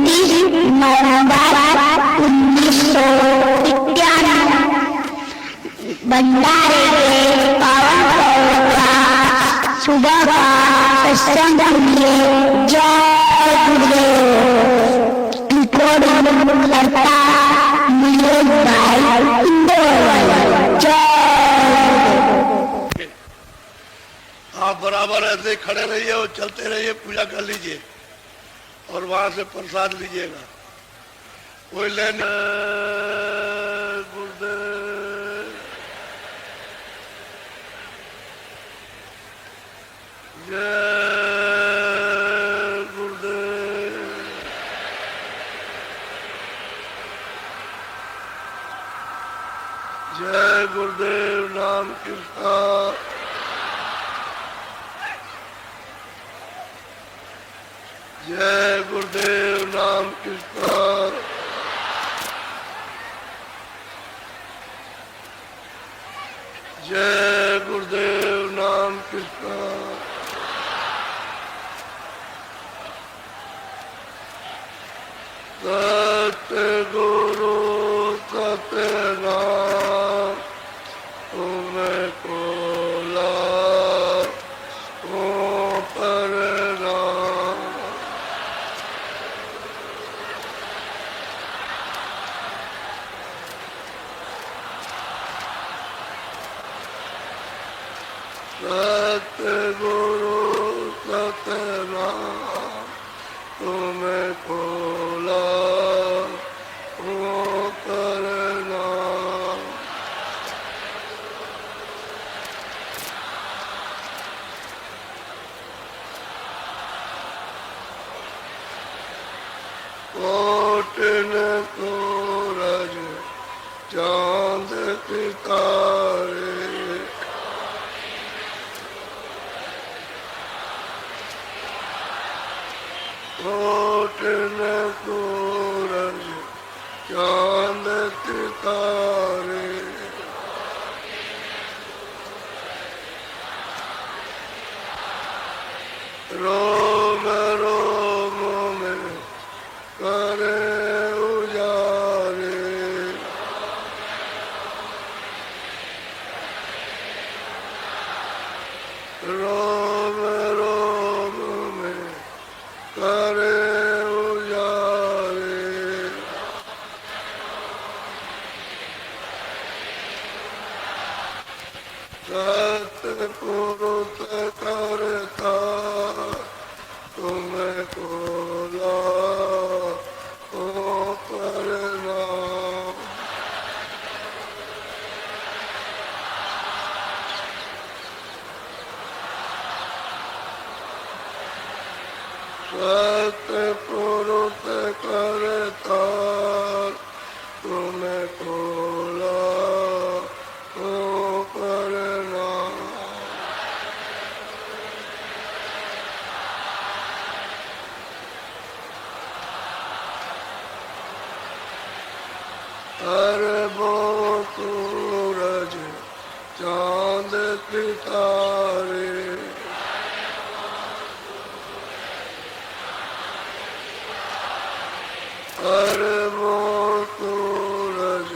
1991 भंडारे के पावन पर्व सुबह का सत्संग सुनिए। जय गुरुदेव। करता मनोज भाई इंदौर। जय। आप बराबर ऐसे ही खड़े रहिए और चलते रहिए, पूजा कर लीजिए और वहां से प्रसाद लीजिएगा। कोई लेने गुरुदेव जय गुरुदेव। जय गुरुदेव। नाम कृष्णा। जय गुरुदेव। नाम कृष्णा। जय गुरुदेव। नाम कृष्णा। सत्य गुरु सत्य नाम तुम्हें कोला पर नाम। सत्य गुरु सत्य नाम तुम्हें खोला कर नाम। कोटिन सूरज चांद सितारे कोटिन सूरज चांद सितारे रोम रोम में करे उजारे। रोम रोम में करे उजारे। सत्य पुरुष करता तुम्हें खोला पर नाम। सत्य पुरुष करता तुम्हें खोला पर नाम। अरबों सूरज चांद सितारे अरबों सूरज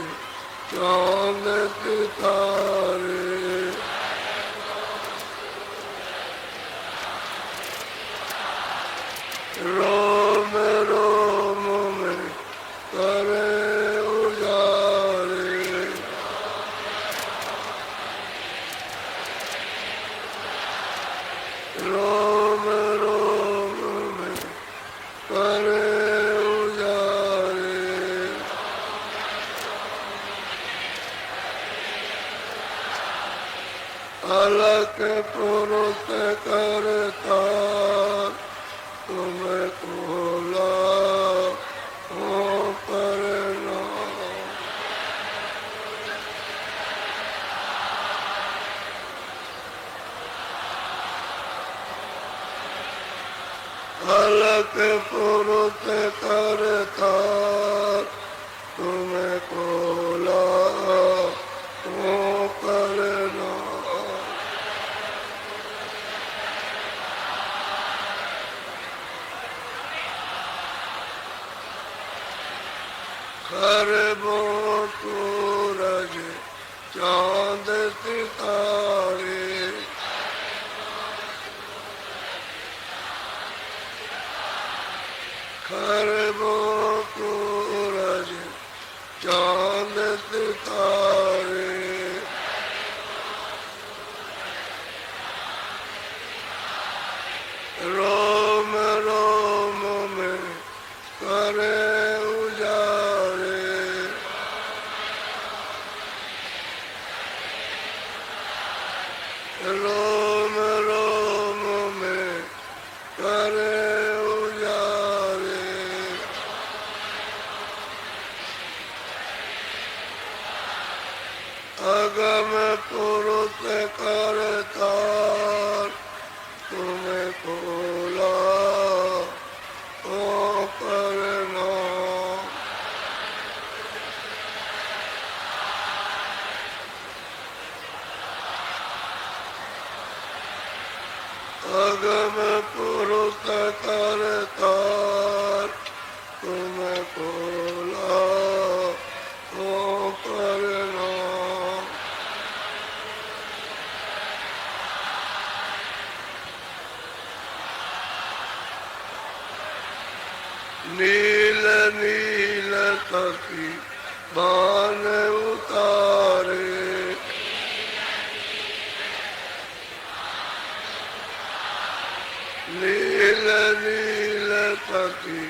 चांद सितारे रोम रोम में करे उजारे। रोम रोम में करे उजारे। अलग पुरुष करता तुम्हें खोला पर नाम। अलग पुरुष करता तुम्हें खोला पर नाम। खरबो सूरज चांद सितारे, खरबो सूरज चांद सितारे, रोम रोम में करे उजारे, रोम रोम में करे उजारे, अगम पुरुष करतार तुम्हें खोला ओ करना, अगम पुरुष करतार तुम्हें खोला ओ करना, नील नील सखी बान उतारे, नील नील सखी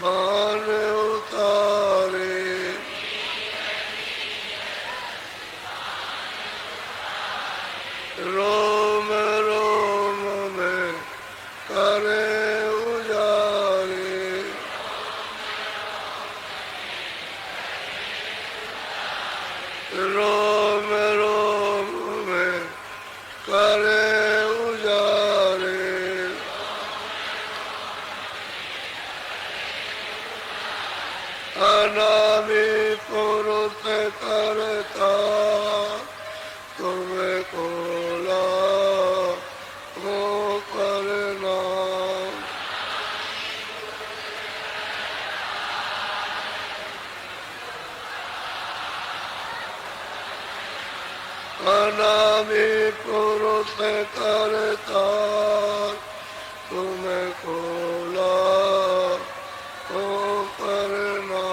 बान उतारे, रोम रोम में करे उजारे, रोम रोम में करे उजारे, अनामी पुरुष करता तुम्हें खोला वो करना, अनामी पुरुष करता तुम्हें खोला वो करना,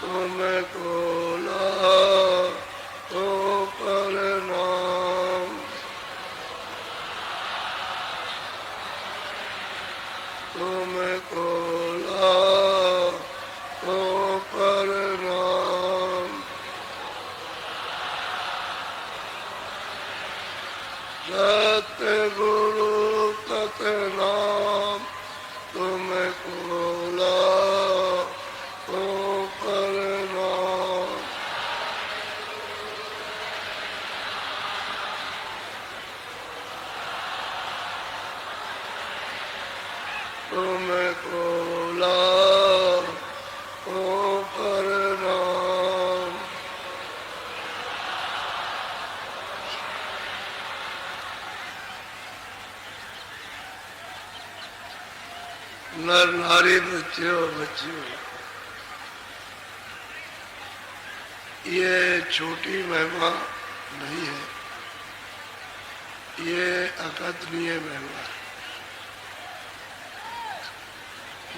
तुम्हें खोला वो करना, तुम्हें खोला वो करना, सत्य गुरु सतनाम तुम्हें खोला वो करना, तुम्हें खोला वो करना, नर नारी बच्चों बच्चियों, ये छोटी महिमा नहीं है, ये अकथनीय महिमा है।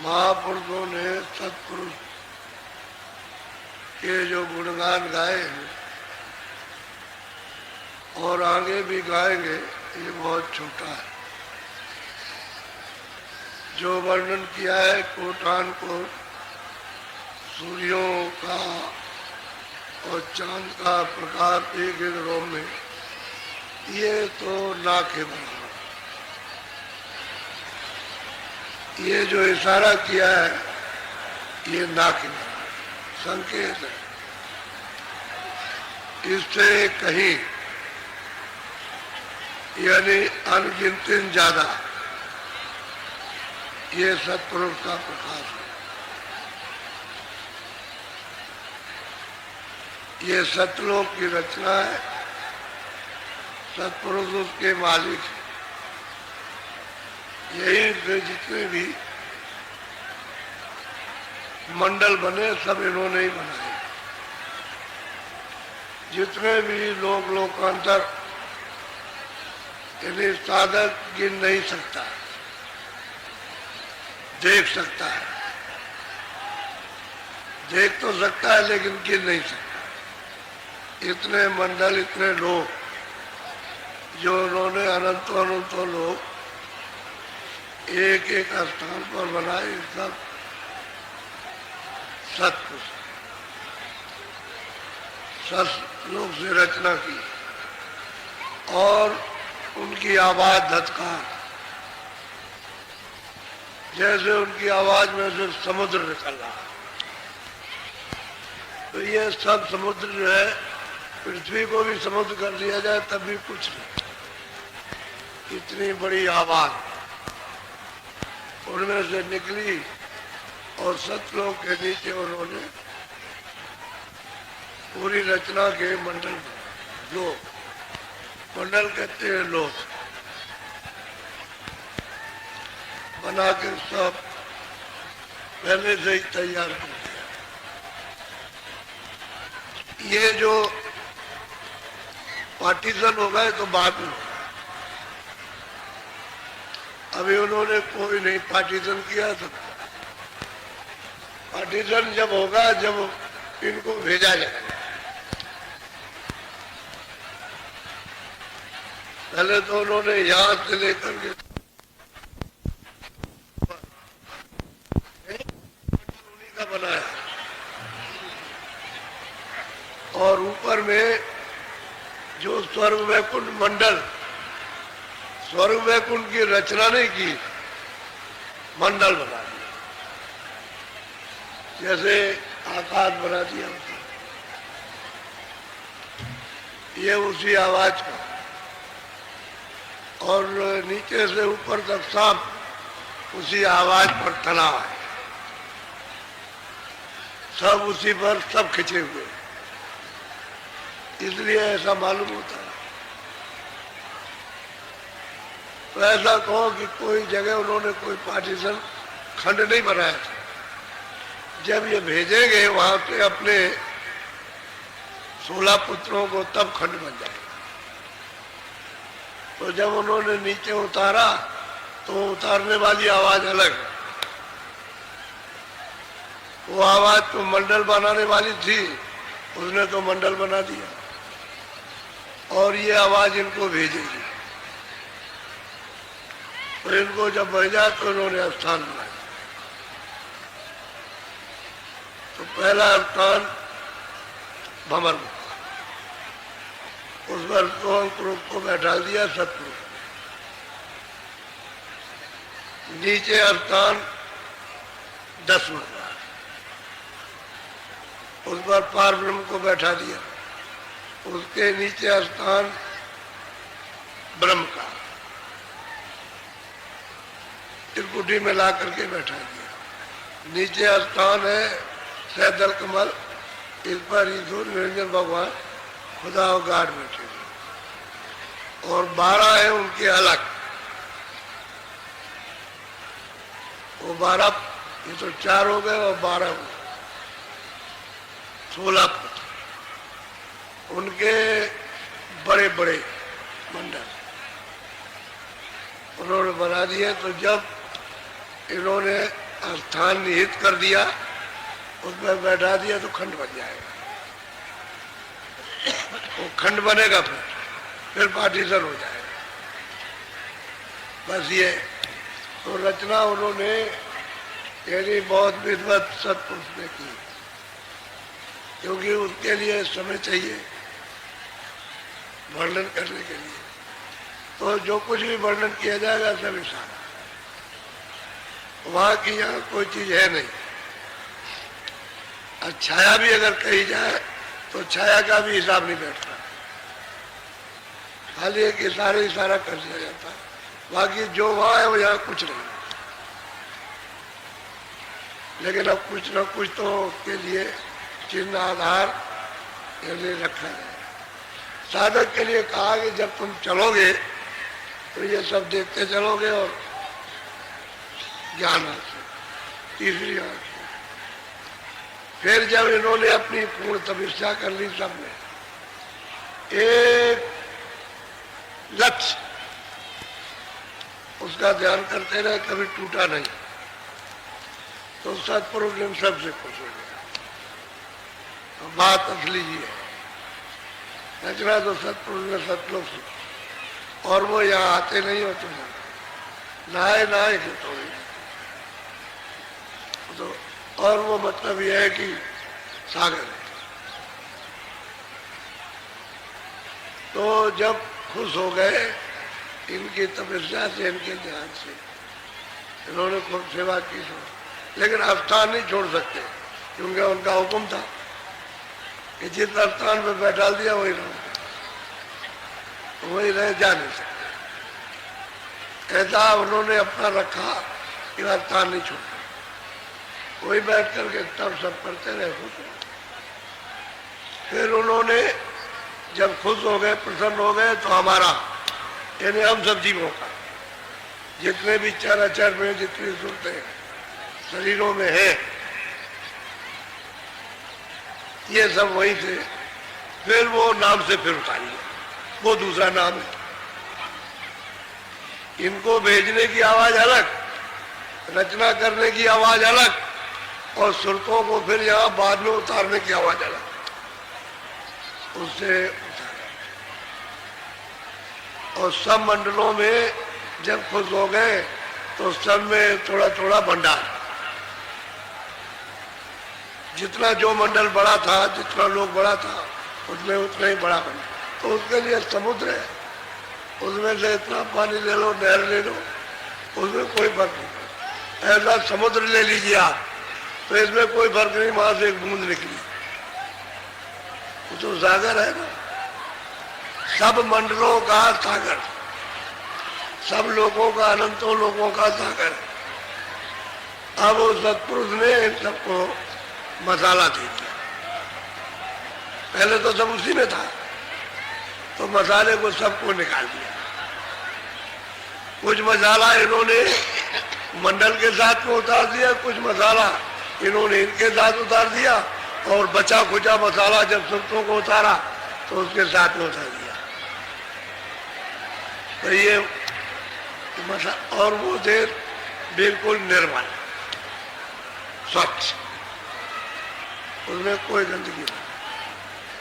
महापुरुषों ने सत्पुरुष के जो गुणगान गाए हैं और आगे भी गाएंगे, ये बहुत छोटा है। जो वर्णन किया है कोटान को सूर्यों का और चांद का प्रकाश एक एक रोम में, ये तो ना के बराबर। ये जो इशारा किया है ये ना के बराबर संकेत है। इससे कहीं यानी अनगिनत ज्यादा ये सत्पुरुष का प्रकाश है। ये सतलोक की रचना है, सत्पुरुष उसके मालिक हैं। यही से जितने भी मंडल बने सब इन्होंने ही बनाए। जितने भी लोग लोकांतर इन्हें साधक गिन नहीं सकता, देख सकता है, देख तो सकता है लेकिन गिन नहीं सकता। इतने मंडल, इतने लोग जो उन्होंने अनंतों अनंतों लोग एक एक स्थान पर बनाए, सब सत्पुरुष सत्लोक से रचना की और उनकी आवाज धत्कार, जैसे उनकी आवाज में से समुद्र निकल रहा। तो ये सब समुद्र जो है, पृथ्वी को भी समुद्र कर दिया जाए तब भी कुछ नहीं। इतनी बड़ी आवाज उनमें से निकली और सतलोक के नीचे उन्होंने पूरी रचना के मंडल, लोग मंडल कहते हैं, लोग बना के सब पहले से ही तैयार कर दिया। ये जो पार्टीशन हो गए तो बाद में, अभी उन्होंने कोई नहीं पार्टीशन किया था। पार्टीशन जब होगा जब इनको भेजा जाएगा। पहले तो उन्होंने यहाँ से लेकर के उन्हीं का बनाया और ऊपर में जो स्वर्ग वैकुंठ मंडल, स्वर्ग वैकुंठ की रचना नहीं की, मंडल बना दिया, जैसे आकाश बना दिया होता। ये उसी आवाज का और नीचे से ऊपर तक सब उसी आवाज पर तना है, सब उसी पर सब खिंचे हुए, इसलिए ऐसा मालूम होता है। तो ऐसा कहो कि कोई जगह उन्होंने कोई पार्टीशन खंड नहीं बनाया था। जब ये भेजेंगे वहां पे अपने 16 पुत्रों को तब खंड बन जाएगा। तो जब उन्होंने नीचे उतारा तो उतारने वाली आवाज अलग है। वो आवाज तो मंडल बनाने वाली थी, उसने तो मंडल बना दिया और ये आवाज इनको भेजेगी। तो इनको जब भेजा तो इन्होंने स्थान बनाया। तो पहला स्थान भंवर, उस पर सोहन को बैठा दिया सतपुरुष। नीचे स्थान 10वां, उस पर पारब्रह्म को बैठा दिया। उसके नीचे स्थान ब्रह्म का त्रिकुटी में ला करके बैठा दिया। नीचे स्थान है सैदल कमल, इस पर ईश्वर निरंजन भगवान खुदा और गाड बैठे हुए और 12 है उनके अलग। वो 12, ये तो 4 हो गए और 12 हो गए, 16 पुत्र उनके बड़े बड़े मंडल उन्होंने बना दिए। तो जब इन्होंने स्थान निहित कर दिया, उसमें बैठा दिया तो खंड बन जाएगा। वो खंड बनेगा, फिर पार्टीशन हो जाएगा। बस ये तो रचना उन्होंने यानी बहुत विद्वत सत्पुरुष ने की, क्योंकि उसके लिए समय चाहिए वर्णन करने के लिए। तो जो कुछ भी वर्णन किया जाएगा सब इशारा, वहां की यहाँ कोई चीज है नहीं। और छाया भी अगर कही जाए तो छाया का भी हिसाब नहीं बैठता, खाली एक इशारा कर दिया जाता है। बाकी जो वहां है वो यहाँ कुछ नहीं। लेकिन अब कुछ न कुछ तो उसके लिए चिन्ह आधार यानी रखा जाए। साधक के लिए कहा कि जब तुम चलोगे तो ये सब देखते चलोगे और ज्ञान हासिल। तीसरी आंख। फिर जब इन्होंने अपनी पूर्ण तपस्या कर ली, सब ने एक लक्ष्य उसका ध्यान करते रहे, कभी टूटा नहीं, तो सतपुरुष ने सबसे खुश हो गया। तो बात असली ही है, रचना तो सतपुरुष ने सतलोक से, और वो यहाँ आते नहीं हो तो नहाए नहाए के तो और वो मतलब यह है कि सागर है। तो जब खुश हो गए इनकी तपस्या से, इनके ध्यान से, इन्होंने खूब सेवा की, लेकिन स्थान नहीं छोड़ सकते, क्योंकि उनका हुक्म था कि जिस स्थान पे बैठा दिया वही रहो, वही रह जा नहीं सकते। ऐसा उन्होंने अपना रखा कि स्थान नहीं छोड़ा, वही बैठ करके तब सब करते रहे, खुश। फिर उन्होंने जब खुश हो गए, प्रसन्न हो गए, तो हमारा यानी हम सब जीवों का जितने भी चराचर में जितनी सूरतें शरीरों में है, ये सब वही थे। फिर वो नाम से फिर उतारी, वो दूसरा नाम है। इनको भेजने की आवाज अलग, रचना करने की आवाज अलग, और सुरतों को फिर यहाँ बाद में उतारने की आवाज अलग, उससे और सब मंडलों में जब खुश हो गए तो सब में थोड़ा थोड़ा भंडार, जितना जो मंडल बड़ा था, जितना लोग बड़ा था, उसमें उतना ही बड़ा भंडार। तो उसके लिए समुद्र है, उसमें से इतना पानी ले लो, नहर ले लो, उसमें कोई फर्क नहीं। ऐसा समुद्र ले लीजिए आप, तो इसमें कोई फर्क नहीं, वहां से एक बूंद निकली, वो तो सागर है ना, सब मंडलों का सागर, सब लोगों का, अनंतों लोगों का सागर। अब उस सत्पुरुष ने इन सबको मसाला दे दिया। पहले तो सब उसी में था, तो मसाले को सबको निकाल दिया। कुछ मसाला इन्होंने मंडल के साथ में उतार दिया, कुछ मसाला इन्होंने इनके साथ उतार दिया, और बचा खुचा मसाला जब संतों को उतारा तो उसके साथ में उतार दिया। तो ये मसाला, और वो थे बिल्कुल निर्मल, स्वच्छ, उसमें कोई गंदगी नहीं,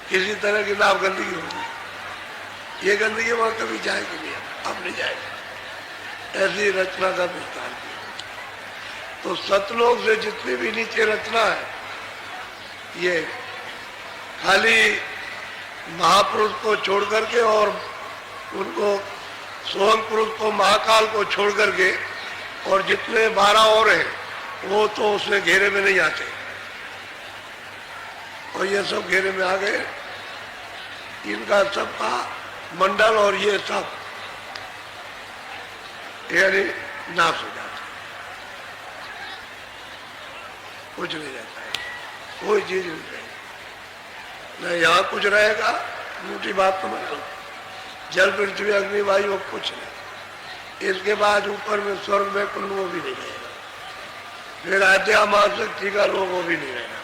किसी तरह की ना गंदगी होगी। ये गंदगी वहां कभी जाएगी नहीं, अब नहीं जाएगी। ऐसी रचना का विस्तार किया। तो सतलोक से जितनी भी नीचे रचना है, ये खाली महापुरुष को छोड़ करके और उनको सोहम पुरुष को, महाकाल को छोड़ करके, और जितने 12 और हैं वो तो उसमें घेरे में नहीं आते, और ये सब घेरे में आ गए। इनका सबका मंडल और ये सब यानी नाश हो जाता है, कुछ नहीं रहता है, कोई चीज नहीं रहेगी। न यहाँ कुछ रहेगा, मोटी बात तो मतलब जल पृथ्वी अग्नि वायु अब कुछ नहीं। इसके बाद ऊपर में स्वर्ग में कुंड, वो भी नहीं रहेगा। फिर आद्या मां शक्ति का लोग, वो भी नहीं रहेगा।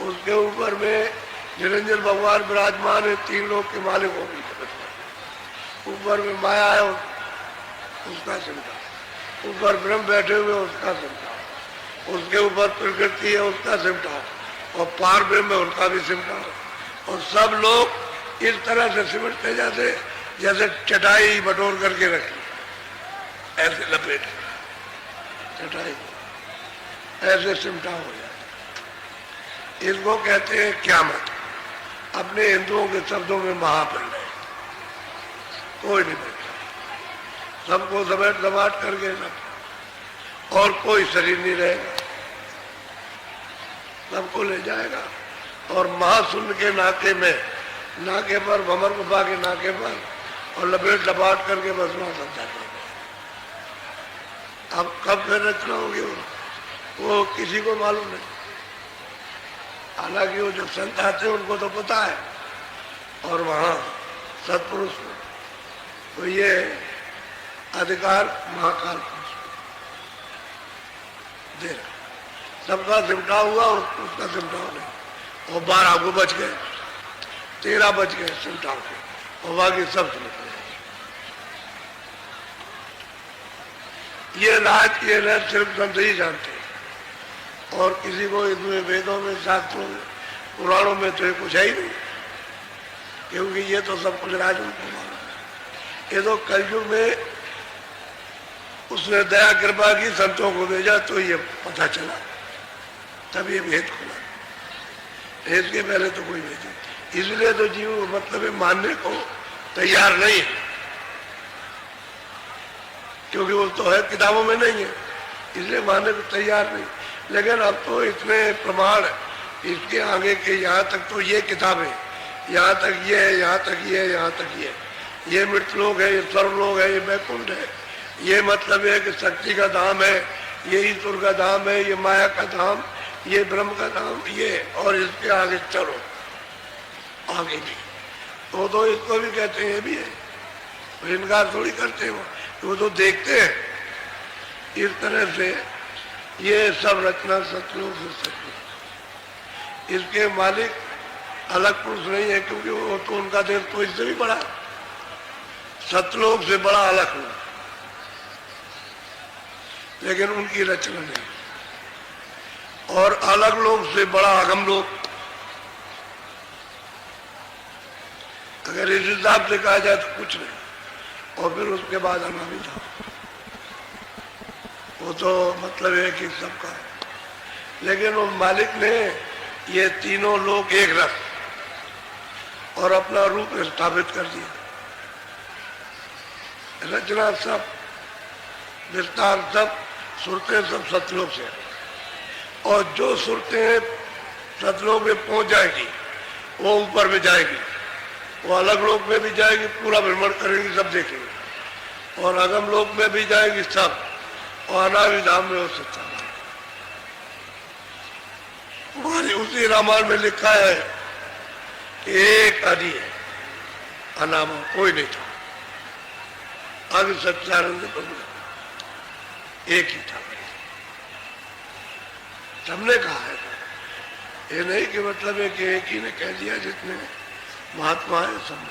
उसके ऊपर में निरंजन भगवान विराजमान है, 3 लोग के मालिक, वो भी नहीं। ऊपर में माया है, उसका सिमटा। ऊपर ब्रह्म बैठे हुए, उसका सिमटा। उसके ऊपर प्रकृति है, उसका सिमटा, और पार ब्रह्म है, उनका भी सिमटा। और सब लोग इस तरह से सिमटते जाते जैसे चटाई बटोर करके रखी, ऐसे लपेट चटाई ऐसे सिमटा हो जाता। इसको कहते हैं क़यामत। अपने हिंदुओं के शब्दों में महाप्रलय। कोई नहीं बचता, सबको समेट समाट करके ना, और कोई शरीर नहीं रहेगा, सबको ले जाएगा। और महाशून्य के नाके में, नाके पर, भंवर गुफा के नाके पर, और लपेट लपाट करके बस वहां सब जाते हैं। अब कब फिर रचना होगी वो किसी को मालूम नहीं। हालांकि वो जो संत आते हैं उनको तो पता है, और वहां सत्पुरुष को, तो ये अधिकार महाकाल पुरुष दे रहा। सबका सिमटा हुआ और उसका सिमटाव नहीं, और 12 को बच गए, 13 बच गए सिमटाव के, और बाकी सब सिमट गए। ये राज ये राज सिर्फ संत ही जानते हैं, और किसी को इसमें वेदों में, शास्त्रों में, पुराणों में तो ये कुछ है ही नहीं, क्योंकि ये तो सब कुछ राज उनको मालूम है। ये तो कलयुग में उसने दया कृपा की, संतों को भेजा तो ये पता चला, तब ये भेद खुला। इसके पहले तो कोई भेद नहीं। इसलिए तो जीव मतलब मानने को तैयार नहीं है, क्योंकि वो तो है किताबों में नहीं है, इसलिए मानने को तैयार नहीं। लेकिन अब तो इतने प्रमाण इसके आगे के, यहाँ तक तो ये किताब है, यहाँ तक ये है, यहाँ तक ये है, यहाँ तक ये मृतलोक है, ये स्वर्गलोक है, ये वैकुंठ है, ये मतलब है कि शक्ति का धाम है, ये ईश्वर का धाम है, ये माया का धाम, ये ब्रह्म का धाम, ये, और इसके आगे चलो आगे भी तो इसको भी कहते हैं, ये भी है, तो इनकार थोड़ी करते हैं वो तो देखते हैं। इस तरह से ये सब रचना सतलोक से सतलोक, इसके मालिक अलग पुरुष नहीं है, क्योंकि वो तो उनका देश तो इससे भी बड़ा, सतलोक से बड़ा अलग लोक, लेकिन उनकी रचना नहीं, और अलग लोक से बड़ा अगम लोक। अगर इस हिसाब से कहा जाए तो कुछ नहीं, और फिर उसके बाद अनामी था, वो तो मतलब है कि सबका है। लेकिन वो मालिक ने ये तीनों लोग एक रख और अपना रूप स्थापित कर दिया। रचना सब, विस्तार सब, सुरतें सब सतलोक से, और जो सुरतें सतलोक में पहुंच जाएगी वो ऊपर में जाएगी, वो अलग लोक में भी जाएगी, पूरा भ्रमण करेंगी, सब देखेंगे, और अगम लोक में भी जाएगी सब, और अनादि धाम में हो सकता है। हमारी उसी रामायण में लिखा है कि एक आदि है, अनामा कोई नहीं था, आगे सच्चानंद प्रभु एक ही था। सबने कहा है, ये नहीं कि मतलब है कि एक ही ने कह दिया, जितने महात्मा है सब,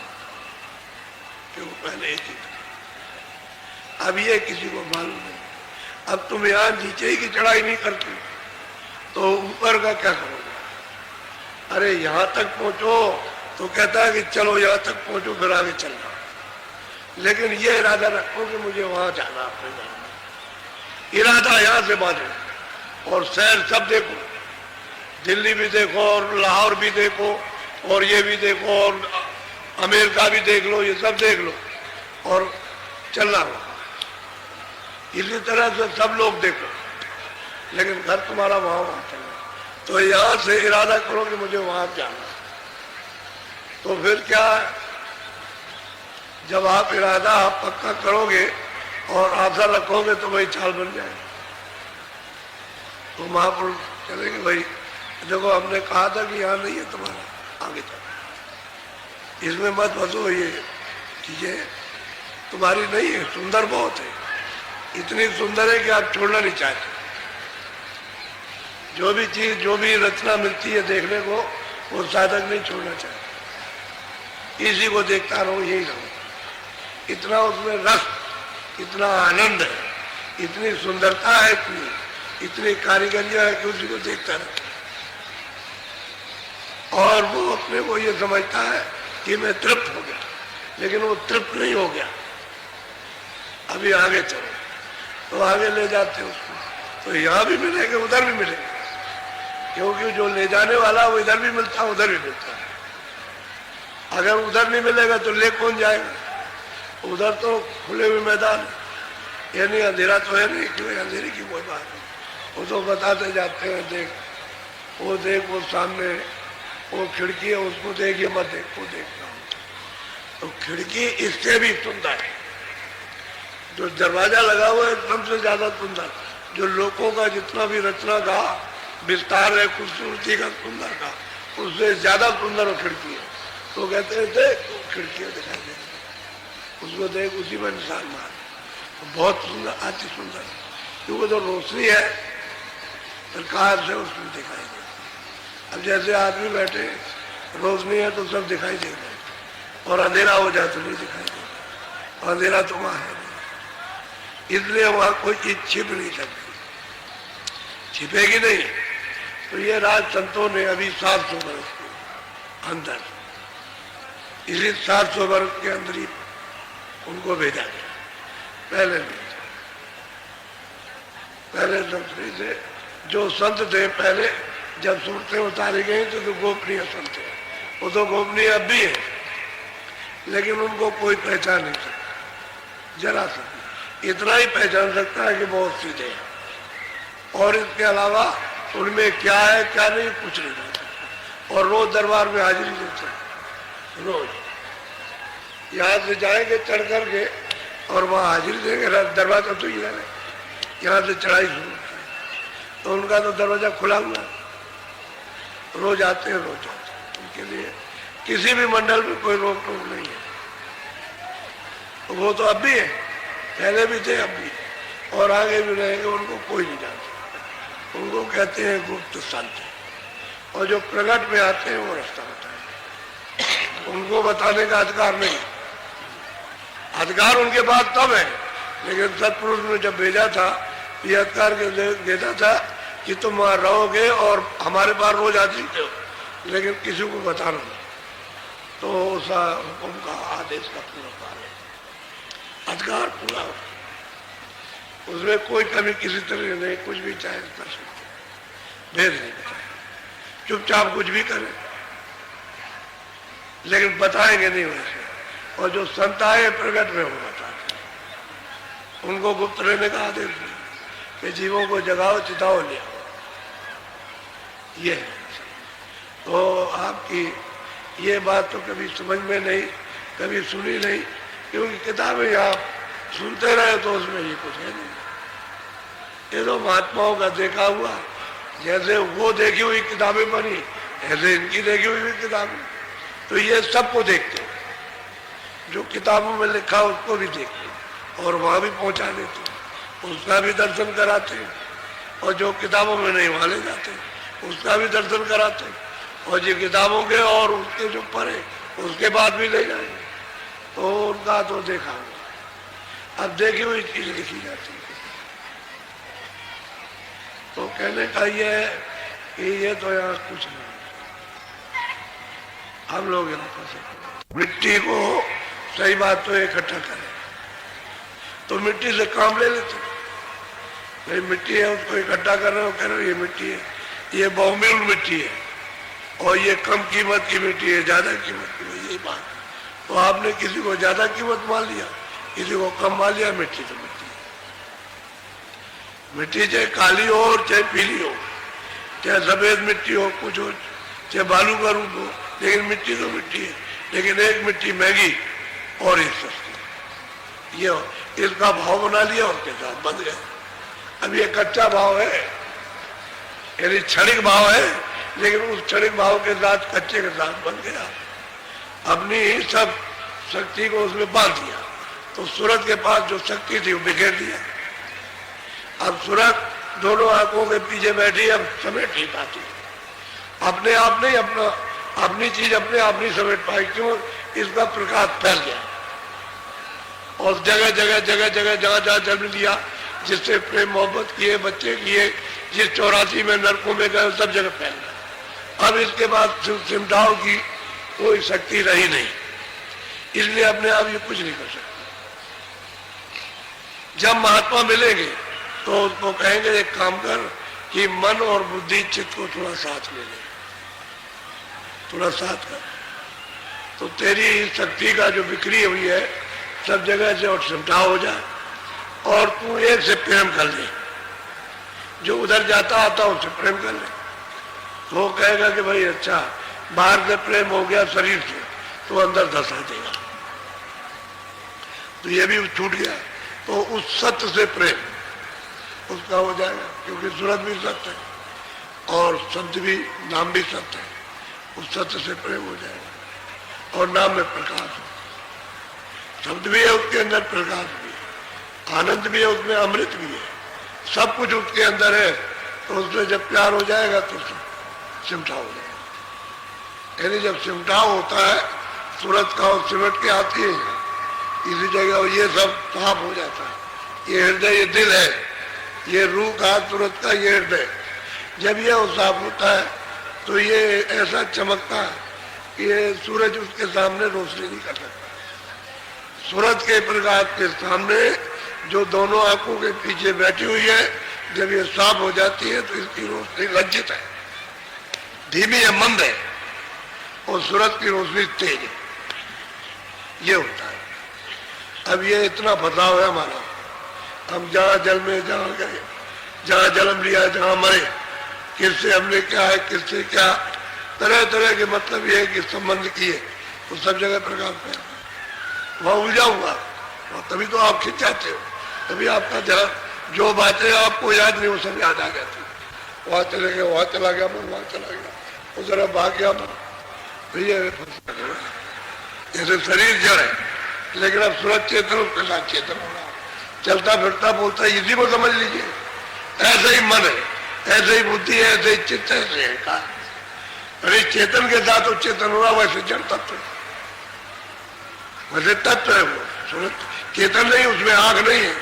कि वो पहले एक ही था। अब ये किसी को मालूम नहीं। अब तुम यहाँ नीचे ही की चढ़ाई नहीं करते तो ऊपर का क्या करोगे? अरे यहाँ तक पहुंचो तो कहता है कि चलो यहाँ तक पहुंचो, फिर आगे चलना, लेकिन ये इरादा रखो कि मुझे वहां जाना, अपने जाना, इरादा यहाँ से बांधो। और शहर सब देखो, दिल्ली भी देखो, और लाहौर भी देखो, और ये भी देखो, और अमेरिका भी देख लो, ये सब देख लो, और चलना होगा। इसी तरह से सब लोग देखो, लेकिन घर तुम्हारा वहां चलना। तो यहाँ से इरादा करो कि मुझे वहां जाना, तो फिर क्या है? जब आप इरादा आप पक्का करोगे और आशा रखोगे तो वही चाल बन जाएगी। तो महापुरुष चलेंगे, भाई देखो हमने कहा था कि यहाँ नहीं है तुम्हारा, आगे चलो, इसमें मत फंसो, ये चीजें तुम्हारी नहीं है, सुंदर बहुत है, इतनी सुंदर है कि आप छोड़ना नहीं चाहते। जो भी चीज, जो भी रचना मिलती है देखने को, वो साधक नहीं छोड़ना चाहते, इसी को देखता रहो, यही रहो। इतना उसमें रस, इतना आनंद है, इतनी सुंदरता है, इतनी कारीगरियां है कि उसी को देखता रहो। और वो अपने को ये समझता है कि मैं तृप्त हो गया, लेकिन वो तृप्त नहीं हो गया, अभी आगे चलो, तो आगे ले जाते हैं उसको। तो यहाँ भी मिलेंगे, उधर भी मिलेंगे, क्योंकि जो ले जाने वाला वो इधर भी मिलता है, उधर भी मिलता है। अगर उधर नहीं मिलेगा तो ले कौन जाएगा? उधर तो खुले हुए मैदान, यानी अंधेरा तो है नहीं, क्यों अंधेरे की कोई बात नहीं, वो तो बताते जाते हैं, देख वो देख, वो सामने वो खिड़की है, उसको देख, ये मत देख, वो देखना। तो खिड़की इससे भी सुंदर है, जो दरवाजा लगा हुआ है एकदम से ज्यादा सुंदर, जो लोगों का जितना भी रचना का विस्तार है, खूबसूरती का, सुंदर का, उससे ज्यादा सुंदर वो खिड़की है। तो कहते हैं देख खिड़कियां दिखाई दे, उसको देख, उसी में निशान मार। तो बहुत सुंदर, अति सुंदर, क्योंकि जो रोशनी है प्रकाश से उसमें दिखाई दे। अब जैसे आदमी बैठे, रोशनी है तो सब दिखाई देगा, और अंधेरा हो जाए तो नहीं दिखाई देगा, अंधेरा तो वहां है नहीं, इसलिए वहां कोई चीज छिप नहीं सकती, छिपेगी नहीं। तो ये राज संतों ने अभी 700 वर्ष के अंदर, इसी 700 वर्ष के अंदर ही उनको भेजा गया, पहले नहीं। पहले संतरी से जो संत थे, पहले जब सूरतें उतारी गई तो गोपनीय संत थे, वो तो गोपनीय अब भी है, लेकिन उनको कोई पहचान नहीं सकता, जरा सा इतना ही पहचान सकता है कि बहुत सीधे हैं, और इसके अलावा उनमें क्या है क्या नहीं कुछ नहीं जानता। और रोज दरबार में हाजिरी देते हैं, रोज यहाँ से जाएंगे चढ़ करके और वहाँ हाजिरी देंगे, दरवाजा तो ही है, यहाँ से चढ़ाई शुरू होती है, तो उनका तो दरवाजा खुला हुआ है, रोज आते हैं, रोज आते हैं, उनके लिए किसी भी मंडल में कोई रोक टोक नहीं है। तो वो तो अब भी है, पहले भी थे, अब भी, और आगे भी रहेंगे, उनको कोई नहीं जानता। उनको कहते हैं गुप्त संत, और जो प्रगट में आते हैं वो रास्ता बताए, उनको बताने का अधिकार नहीं, अधिकार उनके पास तब है, लेकिन सतपुरुष ने जब भेजा था ये अधिकार देता था कि तुम वहां रहोगे और हमारे पास रोज हाजिरी दो, लेकिन किसी को बताना नहीं। तो उस हुक्म का, आदेश का पूरा पालन, अधिकार पूरा हो, उसमें कोई कमी किसी तरह नहीं, कुछ भी चाहे कर सकते, भेद नहीं बताए, चुपचाप कुछ भी करें, लेकिन बताएंगे नहीं वैसे। और जो संत आए प्रगट में वो बताते, उनको गुप्त रहने का आदेश नहीं कि जीवों को जगाओ, चिताओ, ले आओ, ये है। तो आपकी ये बात तो कभी समझ में नहीं, कभी सुनी नहीं, क्योंकि किताबें आप सुनते रहे तो उसमें ये कुछ है नहीं। ये तो महात्माओं का देखा हुआ, जैसे वो देखी हुई किताबें बनी, ऐसे इनकी देखी हुई किताबें, तो ये सबको देखते, जो किताबों में लिखा उसको भी देखते और वहां भी पहुंचा देते, उसका भी दर्शन कराते, और जो किताबों में नहीं वहां ले जाते उसका भी दर्शन कराते, और जो किताबों के और उसके जो पढ़े उसके बाद भी ले जाएंगे। तो उनका तो देखा हुआ, अब देखी हुई चीज लिखी जाती है। तो कहने का ये है कि ये तो यहाँ कुछ नहीं, हम लोग यहाँ कर सकते। मिट्टी को सही बात तो इकट्ठा करें, तो मिट्टी से काम ले लेते, नहीं मिट्टी है उसको इकट्ठा कर रहे हो, कह रहे हो ये मिट्टी है, ये बहुमूल्य मिट्टी है, और ये कम कीमत की मिट्टी है, ज्यादा कीमत की, यही बात। तो आपने किसी को ज्यादा कीमत मान लिया, किसी को कम मान लिया, मिट्टी तो मिट्टी है। मिट्टी चाहे काली हो और चाहे पीली हो, चाहे सफेद मिट्टी हो, कुछ हो, चाहे बालू का रूप हो, लेकिन मिट्टी तो मिट्टी है। लेकिन एक मिट्टी महंगी और एक सस्ती, ये इसका भाव बना लिया, उसके साथ बंध गए। अब ये कच्चा भाव है, यानी क्षणिक भाव है, लेकिन उस क्षणिक भाव के साथ कच्चे के साथ बन गया, अपनी सब शक्ति को उसमें बांध दिया। तो सूरत के पास जो शक्ति थी वो बिखेर दिया। अब सूरत दोनों आंखों के पीछे बैठी, अब समेट नहीं पाती, अपने आप नहीं, अपनी चीज अपने आप नहीं समेट पाई, क्यों? इसका प्रकाश फैल गया, और जगह जगह जगह जगह जहाँ जहाँ जन्म लिया, जिससे प्रेम मोहब्बत किए, बच्चे किए, जिस 84 में नरकों में गए, सब जगह फैल गया। अब इसके बाद सिमटाव की कोई शक्ति रही नहीं, इसलिए अपने आप ये कुछ नहीं कर सकते। जब महात्मा मिलेंगे तो उसको कहेंगे एक काम कर कि मन और बुद्धि चित्त को थोड़ा साथ ले ले, थोड़ा साथ कर, तो तेरी शक्ति का जो बिक्री हुई है सब जगह से और सिमटाव हो जाए, और तू एक से प्रेम कर ले, जो उधर जाता आता उससे प्रेम कर ले। तो वो कहेगा कि भाई अच्छा, बाहर से प्रेम हो गया शरीर से, तो अंदर धसा देगा, तो ये भी छूट गया। तो उस सत्य से प्रेम उसका हो जाएगा, क्योंकि सूरत भी सत्य है और संत भी, नाम भी सत्य है, उस सत्य से प्रेम हो जाएगा। और नाम में प्रकाश है। शब्द भी है उसके अंदर, प्रकाश भी है, आनंद भी है उसमें, अमृत भी है, सब कुछ उसके अंदर है। तो उसमें जब प्यार हो जाएगा तो सिमटाव हो जाएगा। यानी जब सिमटाव होता है सूरत का और सिमट के आती है इसी जगह, और ये सब साफ हो जाता है। ये हृदय, ये दिल है, ये रूह का, सूरत का ये हृदय, जब ये साफ होता है तो ये ऐसा चमकता है कि ये सूरज उसके सामने रोशनी नहीं कर सकता। सूरज के प्रकाश के सामने जो दोनों आंखों के पीछे बैठी हुई है, जब ये साफ हो जाती है तो इसकी रोशनी लज्जित है, धीमी है, मंद है, और सूरज की रोशनी तेज है। ये होता है। अब ये इतना बदलाव है हमारा, हम जहाँ जल में जहाँ गए, जहाँ जन्म लिया, जहाँ मरे, किससे हमने क्या है, किससे क्या, तरह तरह के मतलब ये है कि संबंध किए, तो सब जगह प्रकाश है। वहाँ उलझाऊंगा, तभी तो आप खिंच जाते हो, तभी आपका जरा जो बातें आपको याद नहीं वो सब याद आ जाती। वहाँ चले गए, वहाँ चला गया मन, वहाँ चला गया, वो जरा भाग गया मन, तो ये जैसे शरीर जड़ है, लेकिन अब सूरज चेतन उसके साथ चेतन हो रहा है, चलता फिरता बोलता है, इसी को समझ लीजिए। ऐसे ही मन है, ऐसे ही बुद्धि है, ऐसे ही चित्त है, ऐसे है। अरे चेतन के साथ वो चेतन हो रहा, वैसे जड़ तत्व है, वैसे तत्व है वो सूरज। चेतन नहीं, उसमें आंख नहीं है,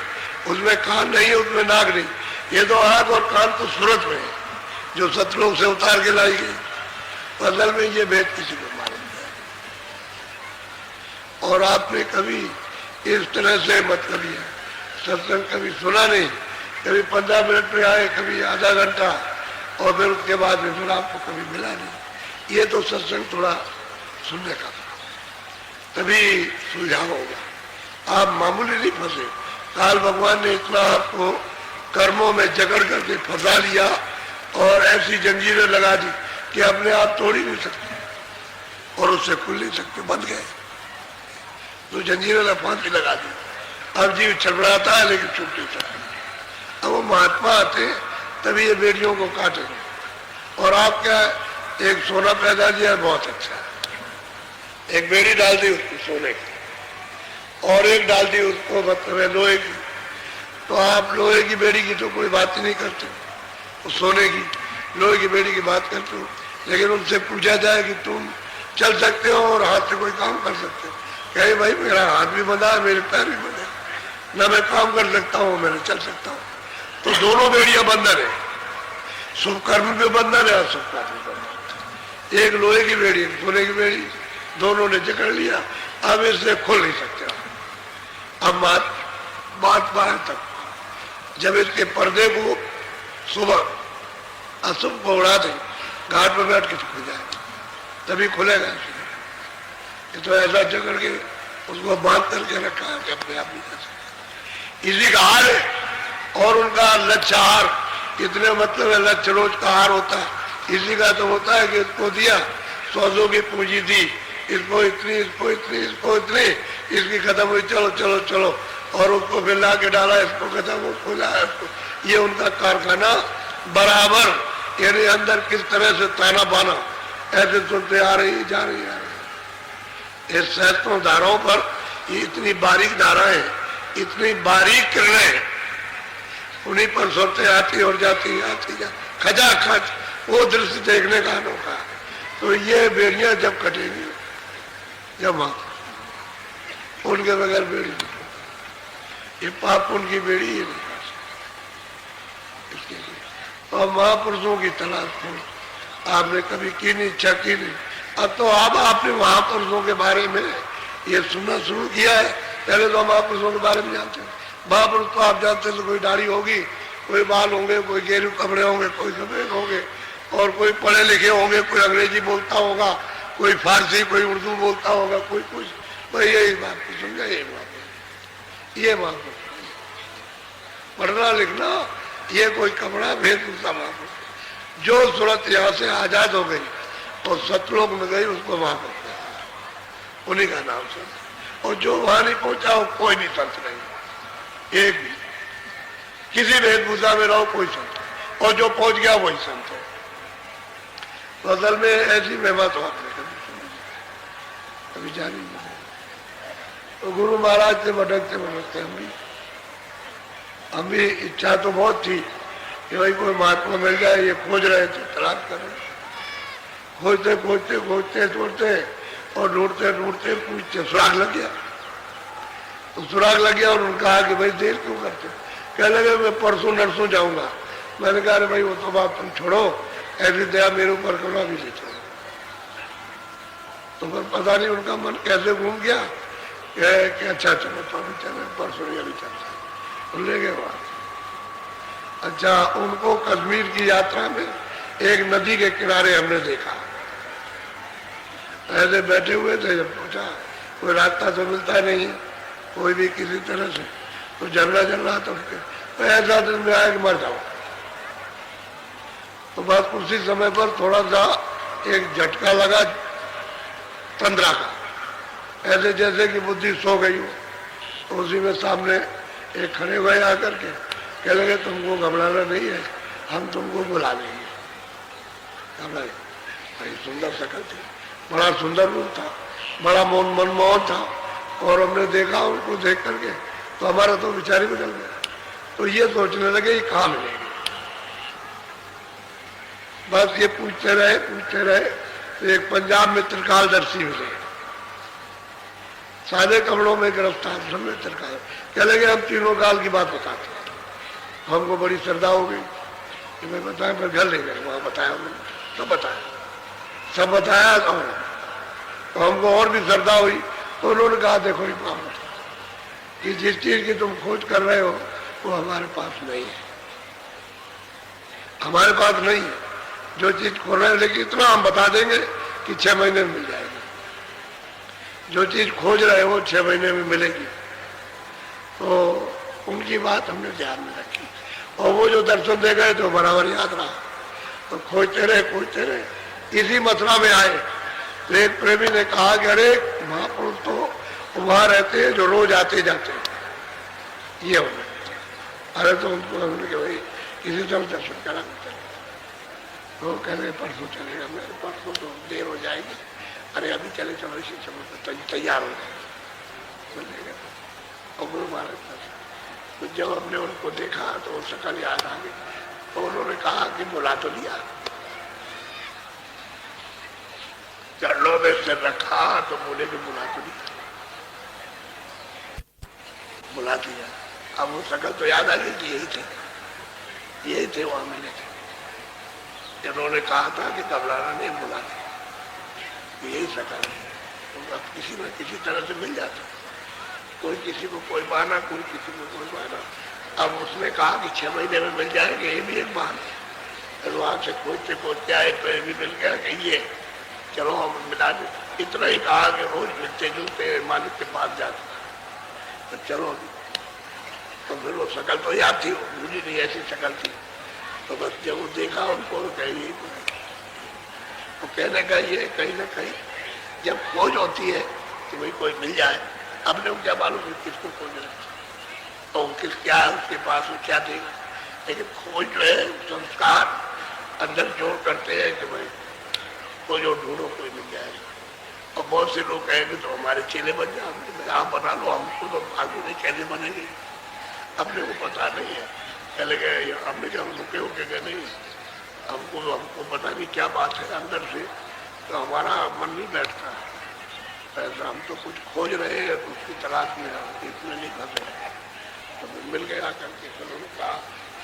उसमें कान नहीं है, उसमें नाक नहीं। ये तो आंख और कान तो सूरज में है, जो सतलोक से उतार के लाई गई। असल में ये भेद किसी को मालूम है, और आपने कभी इस तरह से मत करिए, सत्संग कभी सुना नहीं, कभी 15 मिनट में आए, कभी आधा घंटा, और फिर उसके बाद में फिर आपको कभी मिला नहीं। ये तो सत्संग थोड़ा सुनने का था, तभी सुझाव होगा। आप मामूली नहीं फंसे। काल भगवान ने इतना आपको कर्मों में जकड़ करके फंसा लिया और ऐसी जंजीरें लगा दी कि अपने आप तोड़ ही नहीं सकते और उससे खुल नहीं सकते, बंद गए। तो जंजीरें फांसी लगा दी। अब जीव छड़बड़ाता है लेकिन छूट नहीं सकता। अब वो महात्मा आते तभी ये बेड़ियों को काटेंगे। और आप क्या, एक सोना पैदा किया, बहुत अच्छा है, एक बेड़ी डाल दी उसको सोने की, और एक डाल दी उसको मतलब लोहे की। तो आप लोहे की बेड़ी की तो कोई बात ही नहीं करते, तो सोने की लोहे की बेड़ी की बात करते हो। लेकिन उनसे पूछा जाए कि तुम चल सकते हो और हाथ से कोई काम कर सकते हो? कहे भाई मेरा हाथ भी बंधा है, मेरे पैर भी बंधे, ना मैं काम कर सकता हूँ, मैं चल सकता हूँ। तो दोनों बेड़ियां बंधन है, शुभ कर्म भी बंधन है, अशुभ कर्म भी बंधन। एक लोहे की बेड़ी, एक सोने की बेड़ी, दोनों ने जकड़ लिया। अब इससे खुल नहीं सकते। अब बात बाहर तक, जब इसके पर्दे को सुबह अशुभ को उड़ा दे, घाट पर बैठ के खुल जाएगा, तभी खुलेगा। ये तो ऐसा जकड़ के उसको बांध करके रखा है कि अपने आप नहीं कर सकते। इसी का हार है। और उनका लक्ष्य हार, कितने मतलब है लक्ष्य रोज का हार होता है। इसी का तो होता है कि इसको दिया, 100 की पूंजी दी, इसको इतनी, इसको इतनी, इसको इतनी, इसकी खत्म हुई, चलो चलो चलो, और उसको फिर ला के डाला, इसको खत्म, उसको लाया, इसको। ये उनका कारखाना बराबर, यानी अंदर किस तरह से ताना बाना ऐसे सुनते आ रही जा रही है। इस सैकड़ों धाराओं पर ये इतनी बारीक धाराएं, इतनी बारीक किरणें उन्हीं पर सुनते आती और जाती, आती जा खजा खच, वो दृश्य देखने का अनोखा है। तो ये बेड़ियां जब कटेंगी, जब उनके बगैर बेड़ी नहीं, ये पाप उनकी बेड़ी ही नहीं कर सकती। इसके लिए और महापुरुषों की तलाश को आपने कभी की नहीं, इच्छा की नहीं। अब तो आपने महापुरुषों के बारे में ये सुनना शुरू किया है। पहले तो महापुरुषों के बारे में जानते हैं। महापुरुष तो आप जानते हैं, तो कोई दाढ़ी होगी, कोई बाल होंगे, कोई गेरू कपड़े होंगे, कोई सफेद होंगे, और कोई पढ़े लिखे होंगे, कोई अंग्रेजी बोलता होगा, कोई फारसी, कोई उर्दू बोलता होगा, कोई कुछ। तो यही बात समझा, यही बात, ये बात पढ़ना लिखना ये कोई कपड़ा भेद दूसरा महापुरुष। जो सूरत यहाँ से आजाद हो गई और सतलोक में गई, उसको वहां करते हैं, उन्हीं का नाम संत। और जो वहां नहीं पहुंचा वो कोई भी संत नहीं, एक भी। किसी वेशभूषा में रहो कोई संत, और जो पहुंच गया वही संत है। तो असल में ऐसी महिमा तो आपने कभी सुनी। अभी जाने मिले। तो गुरु महाराज से भटकते भटकते हम भी इच्छा तो बहुत थी कि भाई कोई महात्मा मिल जाए, ये खोज रहे थे, तलाश कर रहे, खोजते खोजते खोजते ढूंढते और ढूंढते ढूंढते पूछते सुराग लग गया। तो सुराग लग गया और उन्होंने कहा कि भाई देर क्यों करते? कह लगे मैं परसों नरसों जाऊंगा। मैंने कहा अरे भाई वो तो बात तुम छोड़ो, ऐसी दया मेरे ऊपर करो, भी ले चलो। तो फिर पता नहीं उनका मन कैसे घूम गया कि अच्छा चलो तो अभी चले, परसों अभी चलते, तो ले गए वहां। अच्छा, उनको कश्मीर की यात्रा में एक नदी के किनारे हमने देखा, ऐसे बैठे हुए थे। जब पूछा कोई रास्ता तो मिलता नहीं, कोई भी किसी तरह से, तो झगड़ा चल रहा था उसके, तो ऐसा दिन में आया कि मर जाओ। तो बस उसी समय पर थोड़ा सा एक झटका लगा तंद्रा का, ऐसे जैसे कि बुद्धि सो गई हो। तो उसी में सामने एक खड़े हुए आकर के कह लगे तुमको घबराना नहीं है, हम तुमको बुला लेंगे। घबराए भाई, सुंदर शक्ल थी, बड़ा सुंदर रूप था, बड़ा मनमोहन था। और हमने देखा उनको देख करके तो हमारा तो विचार ही बदल गया। तो ये सोचने लगे ये कहाँ मिलेंगे। बस ये पूछते रहे तो एक पंजाब में त्रिकालदर्शी मिले, सादे कपड़ों में गिरफ्तार, सब में त्रिकाल। कह लगे हम तीनों काल की बात बताते हैं। हमको बड़ी श्रद्धा हो गई कि मैं बताया, फिर घर ले गए, वहां बताया उन्होंने, सब बताया। और तो हमको और भी श्रद्धा हुई। तो उन्होंने कहा देखो ये बात कि जिस चीज की तुम खोज कर रहे हो वो हमारे पास नहीं है, हमारे पास नहीं है। जो चीज खोज रहे हो, लेकिन इतना हम बता देंगे कि 6 महीने में मिल जाएगी। जो चीज खोज रहे हो 6 महीने में मिलेगी। तो उनकी बात हमने ध्यान में रखी और वो जो दर्शन दे गए तो बराबर याद रहा। तो खोजते रहे। इसी मथुरा में आए तो एक प्रेमी ने कहा कि अरे महापुरुष तो वहां रहते हैं जो रोज आते जाते हैं। ये होने अरे तो उनको हमने कहा भाई किसी तरह दर्शन करा। तो कह रहे परसों चलेगा। मेरे परसों तो देर हो जाएगी। अरे अभी चले चलो, इसी समय तैयार हो जाए। और गुरु महाराज तो जब हमने उनको देखा तो वो शकल याद आ गई। तो उन्होंने कहा कि बुला तो लिया, चरणों में सिर रखा तो बोले कि बुला तो लिया, बुला दिया। अब वो शकल तो याद आ गई कि यही थे वहां मिले थे। जिन्होंने कहा था कि घबराना नहीं, बुला दिया, यही शकल है। तो अब किसी न किसी तरह से मिल जाता, कोई किसी को कोई बहाना, कोई किसी को कोई बहाना। अब उसने कहा कि 6 महीने में मिल जाएंगे, ये भी एक बहाना। फिर वहां से खोजते आए तो ये भी मिल गया कि ये चलो हम मिला दे। इतना ही कहा कि रोज मिलते जुलते मालिक के पास जाते, तो चलो। तो फिर वो शकल तो याद थी, मुझे नहीं ऐसी शकल थी। तो बस जब वो देखा उनको तो कहीं तो कहने का ये कहीं ना कहीं जब खोज होती है कि भाई कोई मिल जाए, अपने को क्या मालूम है किसको खोज रहे और किस क्या है उसके पास, वो क्या देगा। लेकिन खोज जो है संस्कार अंदर जोड़ करते हैं कि भाई खोजो ढूंढो कोई मिल जाएगा। और बहुत से लोग कहेंगे तो हमारे चेले बन जाए, आप बना लो, हमको तो आगे नहीं कैसे बनेंगे, अपने को पता नहीं है। चले गए हमने क्या रुके होके गए नहीं, हमको पता नहीं क्या बात है अंदर से, तो हमारा मन नहीं बैठता। ऐसा हम तो कुछ खोज रहे हैं तो उसकी तलाश में इसमें नहीं फंसे। तो मिल गया करके फिर उनका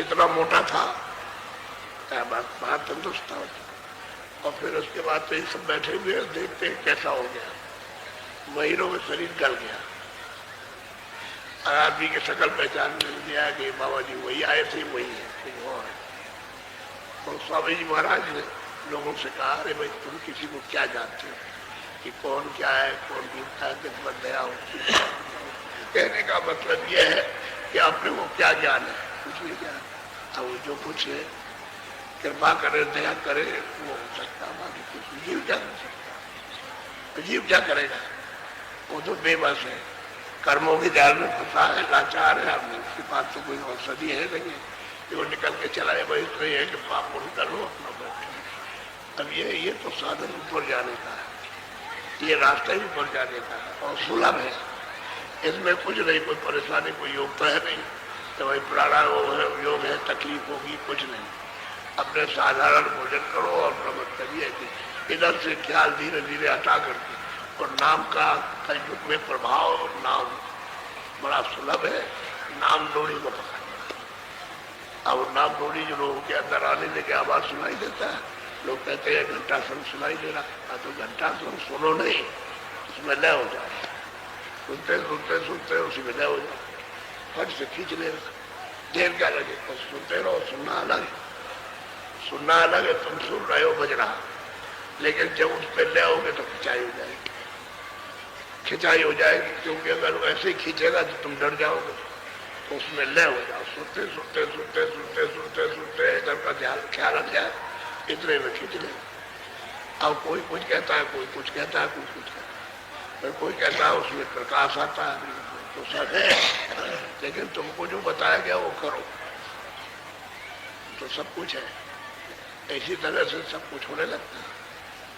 इतना मोटा था, बात तंदुरुस्त था। और फिर उसके बाद तो ये सब बैठे हुए देखते कैसा हो गया, महीनों में शरीर गल गया। आदमी की शकल पहचान मिल गया कि बाबा जी वही आए थे, वही है, कहीं और है। तो स्वामी जी महाराज ने लोगों से कहा अरे भाई तुम किसी को क्या जानते हो कि कौन क्या है, कौन जीवता है, किस दया होती है। कहने का मतलब यह है कि अपने को क्या ज्ञान है, कुछ नहीं ज्ञान। अब जो कुछ है कृपा करे, दया करे, वो हो सकता है। बाकी कुछ जीव क्या कर सकता, जीव क्या करेगा, वो तो बेबस है, कर्मों की जाल में फंसा है, लाचार है। अब उसके पास तो कोई औषधि है नहीं है कि वो निकल के चला है। भाई तो ये है कि पाप पुण्य कर लो अपना बैठे। अब ये तो साधन ऊपर जाने का है, ये रास्ता ही पर जाने का और सुलभ है, इसमें कुछ नहीं, कोई परेशानी, कोई योग तो है नहीं तो भाई प्राणायाम योग है, तकलीफ होगी, कुछ नहीं। अपने साधारण भोजन करो और प्रमत करिए कि इधर से ख्याल धीरे धीरे हटा करके, और नाम का कलयुग में प्रभाव, नाम बड़ा सुलभ है। नाम डोरी को पकड़ना, अब नाम डोरी जो लोगों के अंदर आने लगे आवाज सुनाई देता है, लोग कहते हैं घंटा सुन सुनाई दे रहा, तो घंटा सुन सुनो नहीं, उसमें लय हो जाए, सुनते सुनते सुनते उसी में लय हो जाए, फट से खींच ले, देर क्या लगे, तो सुनते रहो। सुनना अलग है, सुनना अलग है, तुम सुन रहे हो बज रहा, लेकिन जब उस पर ले होगे तो खिंचाई हो जाएगी, खिंचाई हो जाएगी, क्योंकि अगर ऐसे ही खींचेगा तो तुम डर जाओगे, तो उसमें ले हो जाओ, सुनते सुनते सुनते सुनते सुनते सुनते इधर का ध्यान ख्याल रख जाए, इतने में खींच ले। अब कोई कुछ कहता है, कोई कुछ कहता है, कोई कुछ कहता है, कोई कहता है उसमें प्रकाश आता है, तो सब है, लेकिन तुमको जो बताया गया वो करो तो सब कुछ है। इसी तरह से सब कुछ होने लगता है,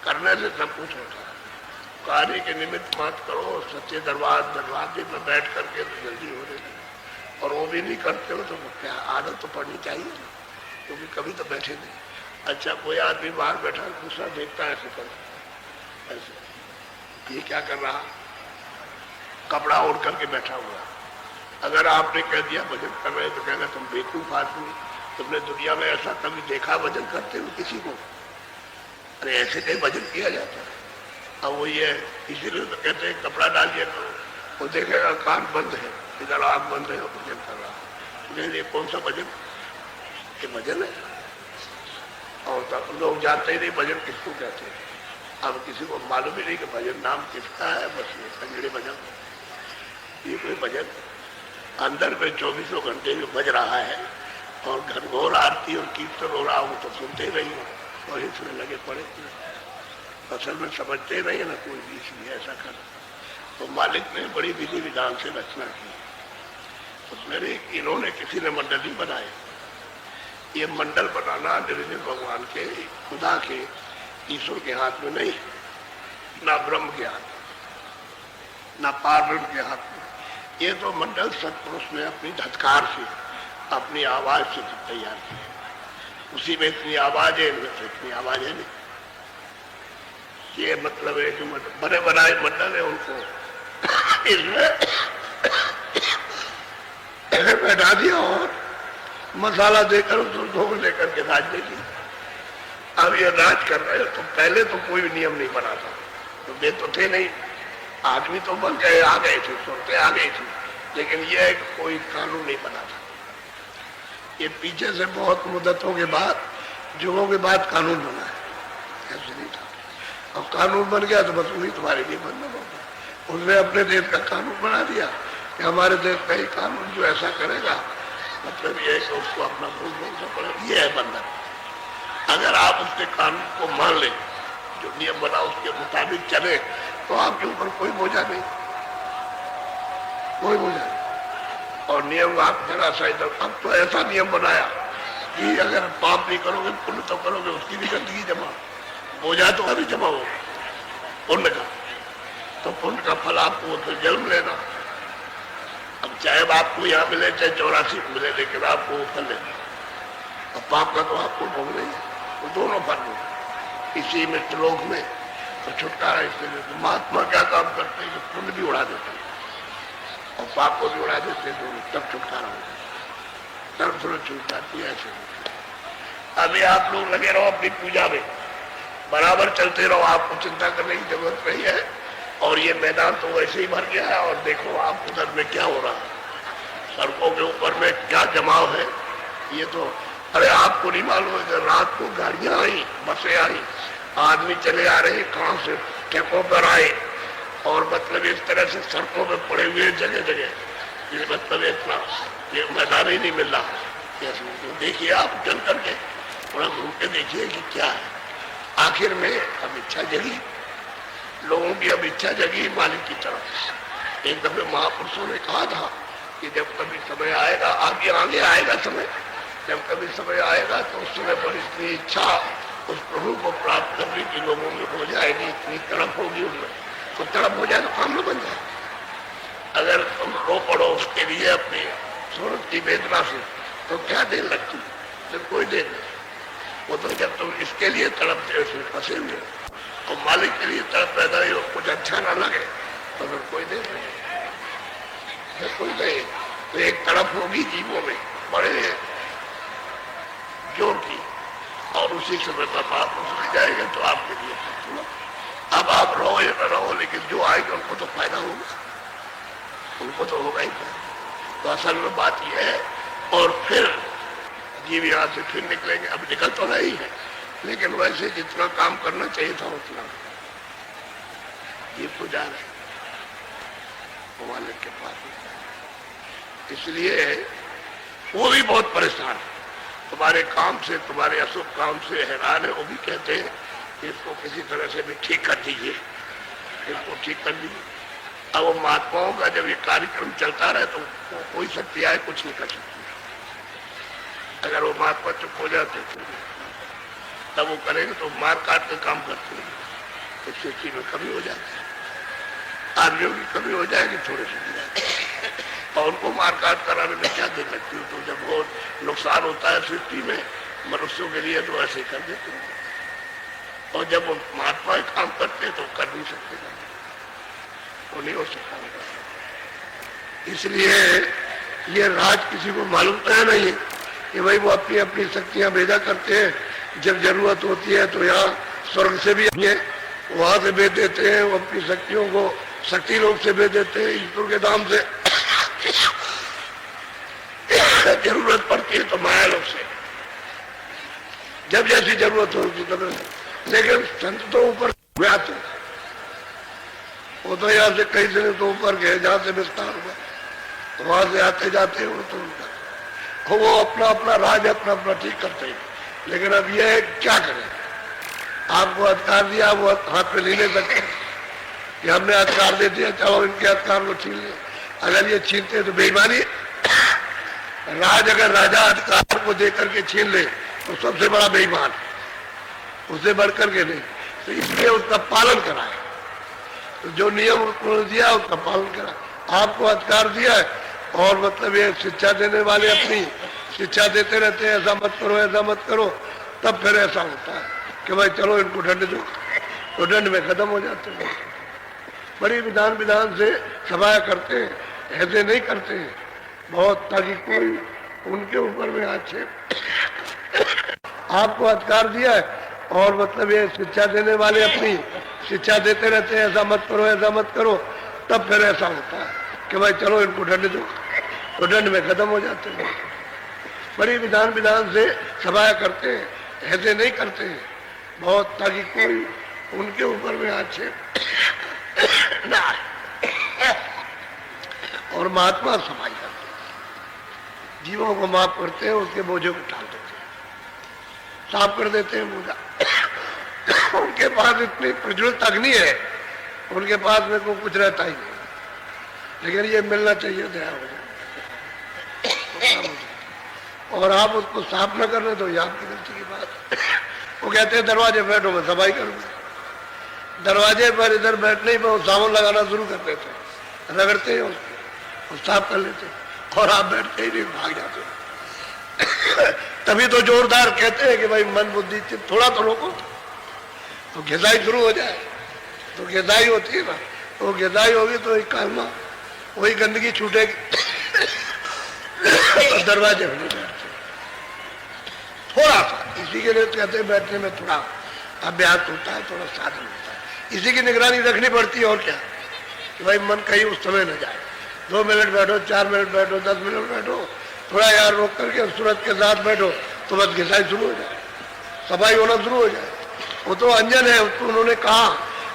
करने से सब कुछ होता है। कार्य के निमित्त मत करो, सच्चे दरवाजे पर बैठ करके तो जल्दी हो रही है, और वो भी नहीं करते हो तो क्या, आदत तो पड़नी चाहिए, क्योंकि कभी तो बैठे नहीं। अच्छा, कोई आदमी बाहर बैठा दूसरा देखता है ऐसे कर, ऐसे ये क्या कर रहा, कपड़ा ओढ़ करके बैठा हुआ। अगर आपने कह दिया भजन कर रहे तो कहना तुम बेवकूफ आदमी, तुमने दुनिया में ऐसा कभी देखा भजन करते हुए किसी को? अरे ऐसे कहीं भजन किया जाता है? अब वो ये इसीलिए तो कहते हैं कपड़ा डालिए करो, वो देखेगा कान बंद है, इधर आँख बंद है, भजन कर रहा है, ये कौन सा भजन, ये भजन है? और तब लोग जानते ही नहीं भजन किसको कहते हैं। अब किसी को मालूम ही नहीं कि भजन नाम किसका है, बस ये संजड़े भजन, ये कोई भजन अंदर में 24 घंटे जो बज रहा है, और घनघोर आरती और कीर्तन हो रहा हो तो सुनते ही नहीं हो, और इसमें लगे पड़े, असल में समझते नहीं है ना कोई भी, इसलिए ऐसा कर। तो मालिक ने बड़ी विधि विधान से रचना की, उसमें इन्होंने किसी ने मंडल ही बनाए। ये मंडल बनाना निरंजन भगवान के, खुदा के, ईश्वर के हाथ में नहीं, ना ब्रह्म के हाथ में, ना पार्वण के हाथ में। ये तो मंडल सत्पुरुष ने अपनी धत्कार से, अपनी आवाज से तैयार की, उसी में इतनी आवाज है, इतनी आवाज है नहीं। ये मतलब है कि बने बनाए मंडल है, उनको इसमें बैठा दिया और मसाला देकर उसको धोख लेकर के राज दे दिया। अब ये राज कर रहे हो, तो पहले तो कोई नियम नहीं बना था, तो वे तो थे नहीं, आदमी तो बन गए, आ गए थे, सुनते आ गए थे, लेकिन ये कोई कानून नहीं बना था। ये पीछे से बहुत मुद्दतों के बाद, युगों के बाद कानून बना है, ऐसे नहीं था। अब कानून बन गया तो बस वही तुम्हारे लिए बनना होगा। उसने अपने देश का कानून बना दिया कि हमारे देश का ही कानून जो ऐसा करेगा, मतलब ये है कि उसको अपना भूल बोलना पड़ेगा, ये है बंधन। अगर आप उसके कानून को मान ले, जो नियम बना उसके मुताबिक चले, तो आपके ऊपर कोई बोझा नहीं, कोई बोझा नहीं। और नियम आप जरा सा इधर, अब तो ऐसा नियम बनाया कि अगर पाप नहीं करोगे, पुण्य तो करोगे, उसकी भी गंदगी जमा, बोझा तो अभी जमा हो पुण्य का, तो पुण्य का फल आपको फिर जन्म लेना। अब चाहे आपको यहाँ मिले, चाहे 84 मिले, लेकिन आपको वो फल लेना। अब पाप का तो आपको भोग नहीं है, वो दोनों फल हो इसी में श्लोक में, तो छुटकारा इसलिए। तो महात्मा क्या काम करते हैं कि पुण्य भी उड़ा देते हैं और पाप को भी उड़ा देते हैं, दोनों, तब छुटकारा हो जाता, तब थोड़ा छूट जाती है। ऐसे अभी आप लोग लगे रहो अपनी पूजा में, बराबर चलते रहो, आपको चिंता करने की जरूरत नहीं है। और ये मैदान तो वैसे ही भर गया है, और देखो आप उधर में क्या हो रहा है, सड़कों के ऊपर में क्या जमाव है। ये तो अरे आपको नहीं मालूम है, रात को गाड़ियां आई, बसें आई, आदमी चले आ रहे, कहाँ से ठेकों पर आए, और मतलब इस तरह से सड़कों में पड़े हुए जगह जगह, ये मतलब इतना ये मैदान ही नहीं मिल रहा। देखिए आप चल करके थोड़ा घूम के देखिए कि क्या है। आखिर में अब इच्छा जगी, लोगों की अब इच्छा जगी मालिक की तरफ। एक दफे महापुरुषों ने कहा था कि जब कभी समय आएगा, आगे आगे आएगा समय, जब कभी समय आएगा तो उस समय पर इतनी इच्छा उस प्रभु को प्राप्त करने की लोगों में हो जाएगी, इतनी तड़प होगी उनमें तो तड़प हो जाए तो काम न बन जाए। अगर तुम रो पड़ो उसके लिए अपनी सूरत की वेदना से तो क्या देर लगती, फिर कोई देर नहीं। वो तो जब तुम इसके लिए तड़पते हो उसमें फंसे हुए और मालिक के लिए तड़प पैदा हो कुछ अच्छा ना लगे तो फिर कोई देर नहीं, फिर कोई नहीं। तो एक तड़प होगी जीवों में बड़े जोर की और उसी समय तक आप उसमें जाएगा तो आपके लिए अब आप रहो या न रहो, लेकिन जो आएगा उनको तो फायदा होगा, उनको तो होगा ही। तो असल में बात यह है। और फिर जीव यहाँ से फिर निकलेंगे, अब निकल तो रही है लेकिन वैसे जितना काम करना चाहिए था उतना ये तो जा रहे मालिक के पास। इसलिए वो भी बहुत परेशान है तुम्हारे काम से, तुम्हारे अशुभ काम से हैरान है। वो भी कहते हैं कि इसको किसी तरह से भी ठीक कर दीजिए, इसको ठीक कर दीजिए। अब वो महात्माओं का जब ये कार्यक्रम चलता रहे तो कोई शक्ति आए कुछ नहीं कर सकती। अगर वो महात्मा चुप हो जाते तब वो करेंगे तो मार काट के काम करते हैं, इससे चीज में कमी हो जाती है, आदमियों की कमी हो जाएगी थोड़े से और उनको मार काट कराने में क्या देर लगती है। तो जब बहुत नुकसान होता है सृष्टि में मनुष्यों के लिए तो ऐसे कर देते हैं, और जब वो महात्मा काम करते तो कर नहीं सकते, वो नहीं हो सकता। इसलिए ये राज किसी को मालूम तो है नहीं कि भाई वो अपनी अपनी शक्तियां भेजा करते हैं, जब जरूरत होती है तो यहाँ स्वर्ग से भी आते हैं, वहां से भेज देते हैं, वो अपनी शक्तियों को शक्ति लोग से भेज देते हैं ईश्वर के दाम से। जरूरत पड़ती है तो माया लोग से, जब जैसी जरूरत होगी तब। लेकिन संत तो ऊपर आते, वो तो यहाँ से कई दिन तो ऊपर गए जहाँ से विस्तार हुआ, तो वहां से आते जाते हैं तो उनका वो अपना अपना राज अपना अपना ठीक करते हैं। लेकिन अब यह है क्या करें, आपको अधिकार दिया वो हाथ पे नहीं ले सकते कि हमने अधिकार दे दिया चलो इनके अधिकार को छीन ले। अगर ये छीनते तो बेईमानी। राज अगर राजा अधिकार को दे करके छीन ले तो सबसे बड़ा बेईमान, उससे बढ़कर के नहीं। तो इसलिए उसका पालन कराए, तो जो नियम उन्होंने दिया उसका पालन करा। आपको अधिकार दिया है और मतलब ये शिक्षा देने वाले अपनी शिक्षा देते रहते हैं ऐसा मत करो ऐसा मत करो, तब फिर ऐसा होता है कि भाई चलो इनको दंड दो, तो दंड में खत्म हो जाते हैं। बड़ी विधान विधान से सभाएं करते हैं, ऐसे नहीं करते हैं बहुत, ताकि कोई उनके ऊपर में आक्षेप। आपको अधिकार दिया है और मतलब ये शिक्षा देने वाले अपनी शिक्षा देते रहते हैं ऐसा मत करो ऐसा मत करो, तब फिर ऐसा होता है कि भाई चलो इनको दंड दो, तो दंड में खत्म हो जाते हैं। बड़ी विधान विधान से सभाएं करते हैं, ऐसे नहीं करते हैं बहुत, ताकि कोई उनके ऊपर में आक्षेप ना आए। और महात्मा सफाई करते हैं, जीवों को माफ करते हैं, उसके बोझों को टाल देते हैं, साफ कर देते हैं बोझा। उनके पास इतनी प्रज्वलित अग्नि है, उनके पास में को कुछ रहता ही नहीं। लेकिन ये मिलना चाहिए, दया हो जाए और आप उसको साफ न करने तो ये आपकी गलती की बात। वो कहते हैं दरवाजे बैठो मैं सफाई करूंगा, दरवाजे पर इधर बैठने पर साबुन लगाना शुरू कर देते हैं, रगड़ते हैं उसको और साफ कर लेते हैं, और आप बैठते ही नहीं भाग जाते हैं। तभी तो जोरदार कहते हैं कि भाई मन बुद्धि थोड़ा तो रोको, तो गिजाई शुरू हो जाए। तो गिजाई होती है ना, तो गिजाई होगी तो एक कालमा वही गंदगी छूटेगी, तो दरवाजे में नहीं बैठते। थोड़ा सा इसी के लिए कहते हैं बैठने में थोड़ा अभ्यास होता है, थोड़ा साधन होता है, इसी की निगरानी रखनी पड़ती है। और क्या कि भाई मन कहीं उस समय न जाए, 2 मिनट बैठो 4 मिनट बैठो 10 मिनट बैठो, थोड़ा यार रोक करके सूरत के साथ बैठो तो बस घिसाई शुरू हो जाए, सफाई होना शुरू हो जाए। वो तो अंजन है, उसको उन्होंने कहा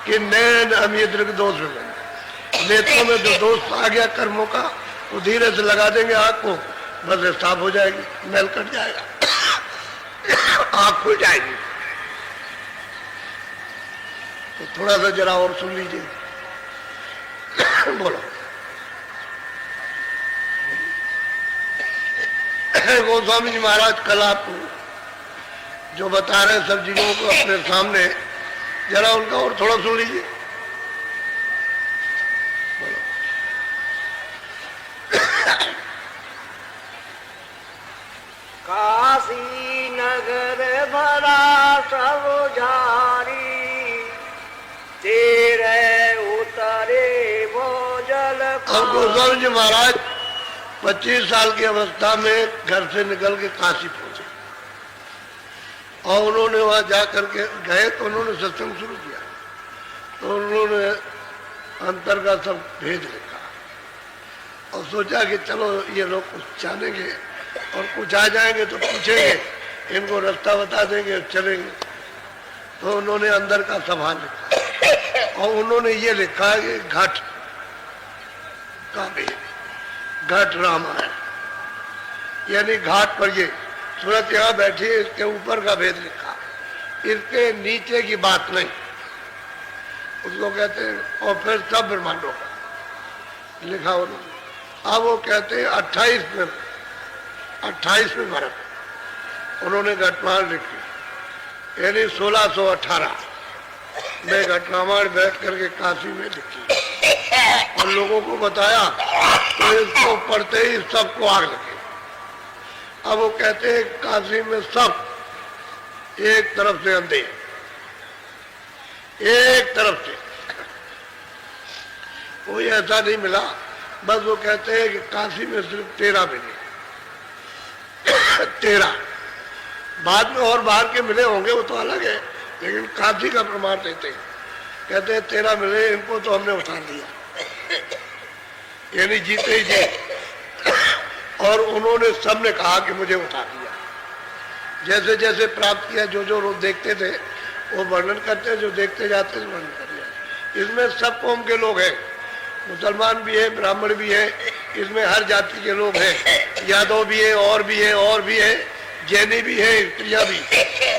कि नैन अमीद्र के दोष में, नेत्रों में जो दोष आ गया कर्मों का वो धीरे से लगा देंगे आँख को, बस साफ हो जाएगी, मैल कट जाएगा, आँख खुल जाएगी। तो थोड़ा सा जरा और सुन लीजिए। बोलो। गोस्वामी जी महाराज कल आपको जो बता रहे हैं सब जीवों को अपने सामने, जरा उनका और थोड़ा सुन लीजिए। अब गोस्वामी जी महाराज 25 साल की अवस्था में घर से निकल के काशी पहुंचे और उन्होंने वहां जाकर के गए तो उन्होंने सत्संग शुरू किया। तो उन्होंने अंतर का सब भेद लिखा और सोचा कि चलो ये लोग कुछ जानेंगे और कुछ आ जाएंगे तो पूछेंगे, इनको रास्ता बता देंगे और चलेंगे। तो उन्होंने अंदर का सभा लिखा और उन्होंने ये लिखा कि घट का भेद, घट रामायण, यानी घाट पर ये सूरत यहाँ बैठी है, इसके ऊपर का भेद लिखा, इसके नीचे की बात नहीं, उसको कहते हैं। और फिर सब ब्रह्मांडों का लिखा उन्होंने। अब वो कहते हैं 28वें भरत उन्होंने घटनाएं लिखी, यानी 1618 में घटनाएं बैठ करके काशी में लिखी और लोगों को बताया तो इसको पढ़ते ही सबको आग लगी। अब वो कहते हैं काशी में सब एक तरफ से अंधे, एक तरफ से कोई ऐसा नहीं मिला। बस वो कहते हैं कि काशी में सिर्फ 13 मिले, 13, बाद में और बाहर के मिले होंगे वो तो अलग है, लेकिन काशी का प्रमाण देते हैं। कहते हैं 13 मिले, इनको तो हमने उतार दिया, यानी जीते ही जी। और उन्होंने सबने कहा कि मुझे उतार दिया। जैसे जैसे प्राप्त किया, जो जो लोग देखते थे वो वर्णन करते, जो देखते जाते थे वर्णन कर दिया। इसमें सब कौम के लोग हैं, मुसलमान भी है, ब्राह्मण भी है, इसमें हर जाति के लोग हैं, यादव भी है, और भी है, और भी है, जैनी भी है, स्त्रियां भी।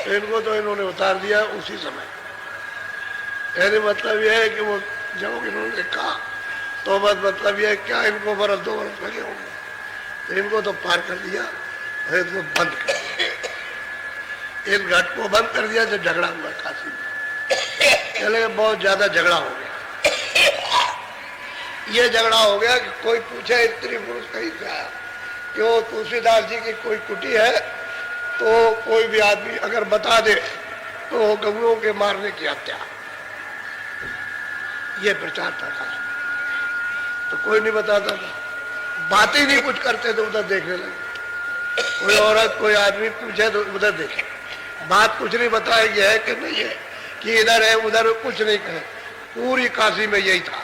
तो इनको तो इन्होंने उतार दिया उसी समय। यानी मतलब यह है कि वो जब इन्होंने कहा तो बस मतलब यह है क्या इनको बरस 2 बरस लगे होंगे, तो इनको तो पार कर दिया और इसको बंद कर दिया। इस घट को बंद कर दिया, जब झगड़ा हुआ काशी में, चले बहुत ज्यादा झगड़ा हो गया। ये झगड़ा हो गया कि कोई पूछे स्त्री पुरुष कहीं से आया, क्यों तुलसीदास जी की कोई कुटी है तो कोई भी आदमी अगर बता दे तो गौओं के मारने की हत्या, ये प्रचार था काशी में। तो कोई नहीं बताता था, बात ही नहीं कुछ करते थे, उधर देखने लगे। कोई औरत कोई आदमी पूछे तो उधर देखे, बात कुछ नहीं बताएगी है कि नहीं है, कि इधर है उधर कुछ नहीं कहे। पूरी काशी में यही था।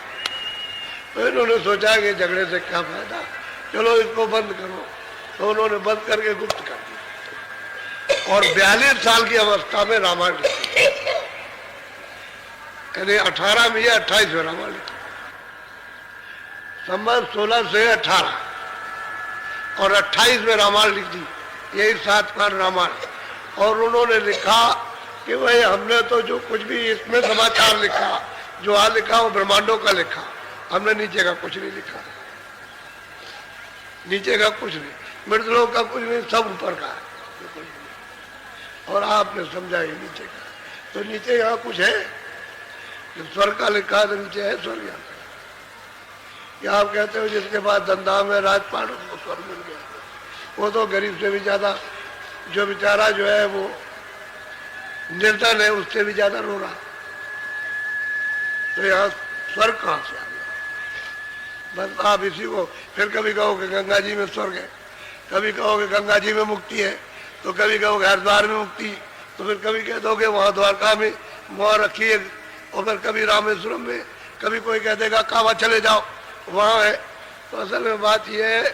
तो इन्होंने सोचा कि झगड़े से क्या फायदा, चलो इसको बंद करो। तो उन्होंने बंद करके गुप्त कर दिया और 42 साल की अवस्था में रामायण लिखी, यानी 18 में या 28 में रामायण लिखी, संवत 16 से 18 और 28 में रामायण लिख दी, यही 7 कांड रामायण। और उन्होंने लिखा कि भाई हमने तो जो कुछ भी इसमें समाचार लिखा, जो आ लिखा वो ब्रह्मांडों का लिखा, हमने नीचे का कुछ नहीं लिखा, नीचे का कुछ नहीं, मृतलों का कुछ नहीं, सब ऊपर का है। और आपने समझा ही नीचे का, तो नीचे यहाँ कुछ है, स्वर्ग का लिखा तो नीचे है स्वर्ग। यहाँ क्या आप कहते हो जिसके बाद धंधा में राजपाट उसको स्वर्ग मिल गया, वो तो गरीब से भी ज्यादा, जो बेचारा जो है वो निर्धन है उससे भी ज्यादा रो रहा। तो यहाँ स्वर्ग कहाँ से आ गया? बस आप इसी को फिर कभी कहोगे गंगा जी में स्वर्ग है, कभी कहोगे गंगा जी में मुक्ति है, तो कभी कहोगे हरिद्वार में मुक्ति, तो फिर कभी कह दोगे वहाँ द्वारका में वहाँ रखी है, और फिर कभी रामेश्वरम में, कभी कोई कह देगा कांवा चले जाओ वहाँ है। तो असल में बात यह है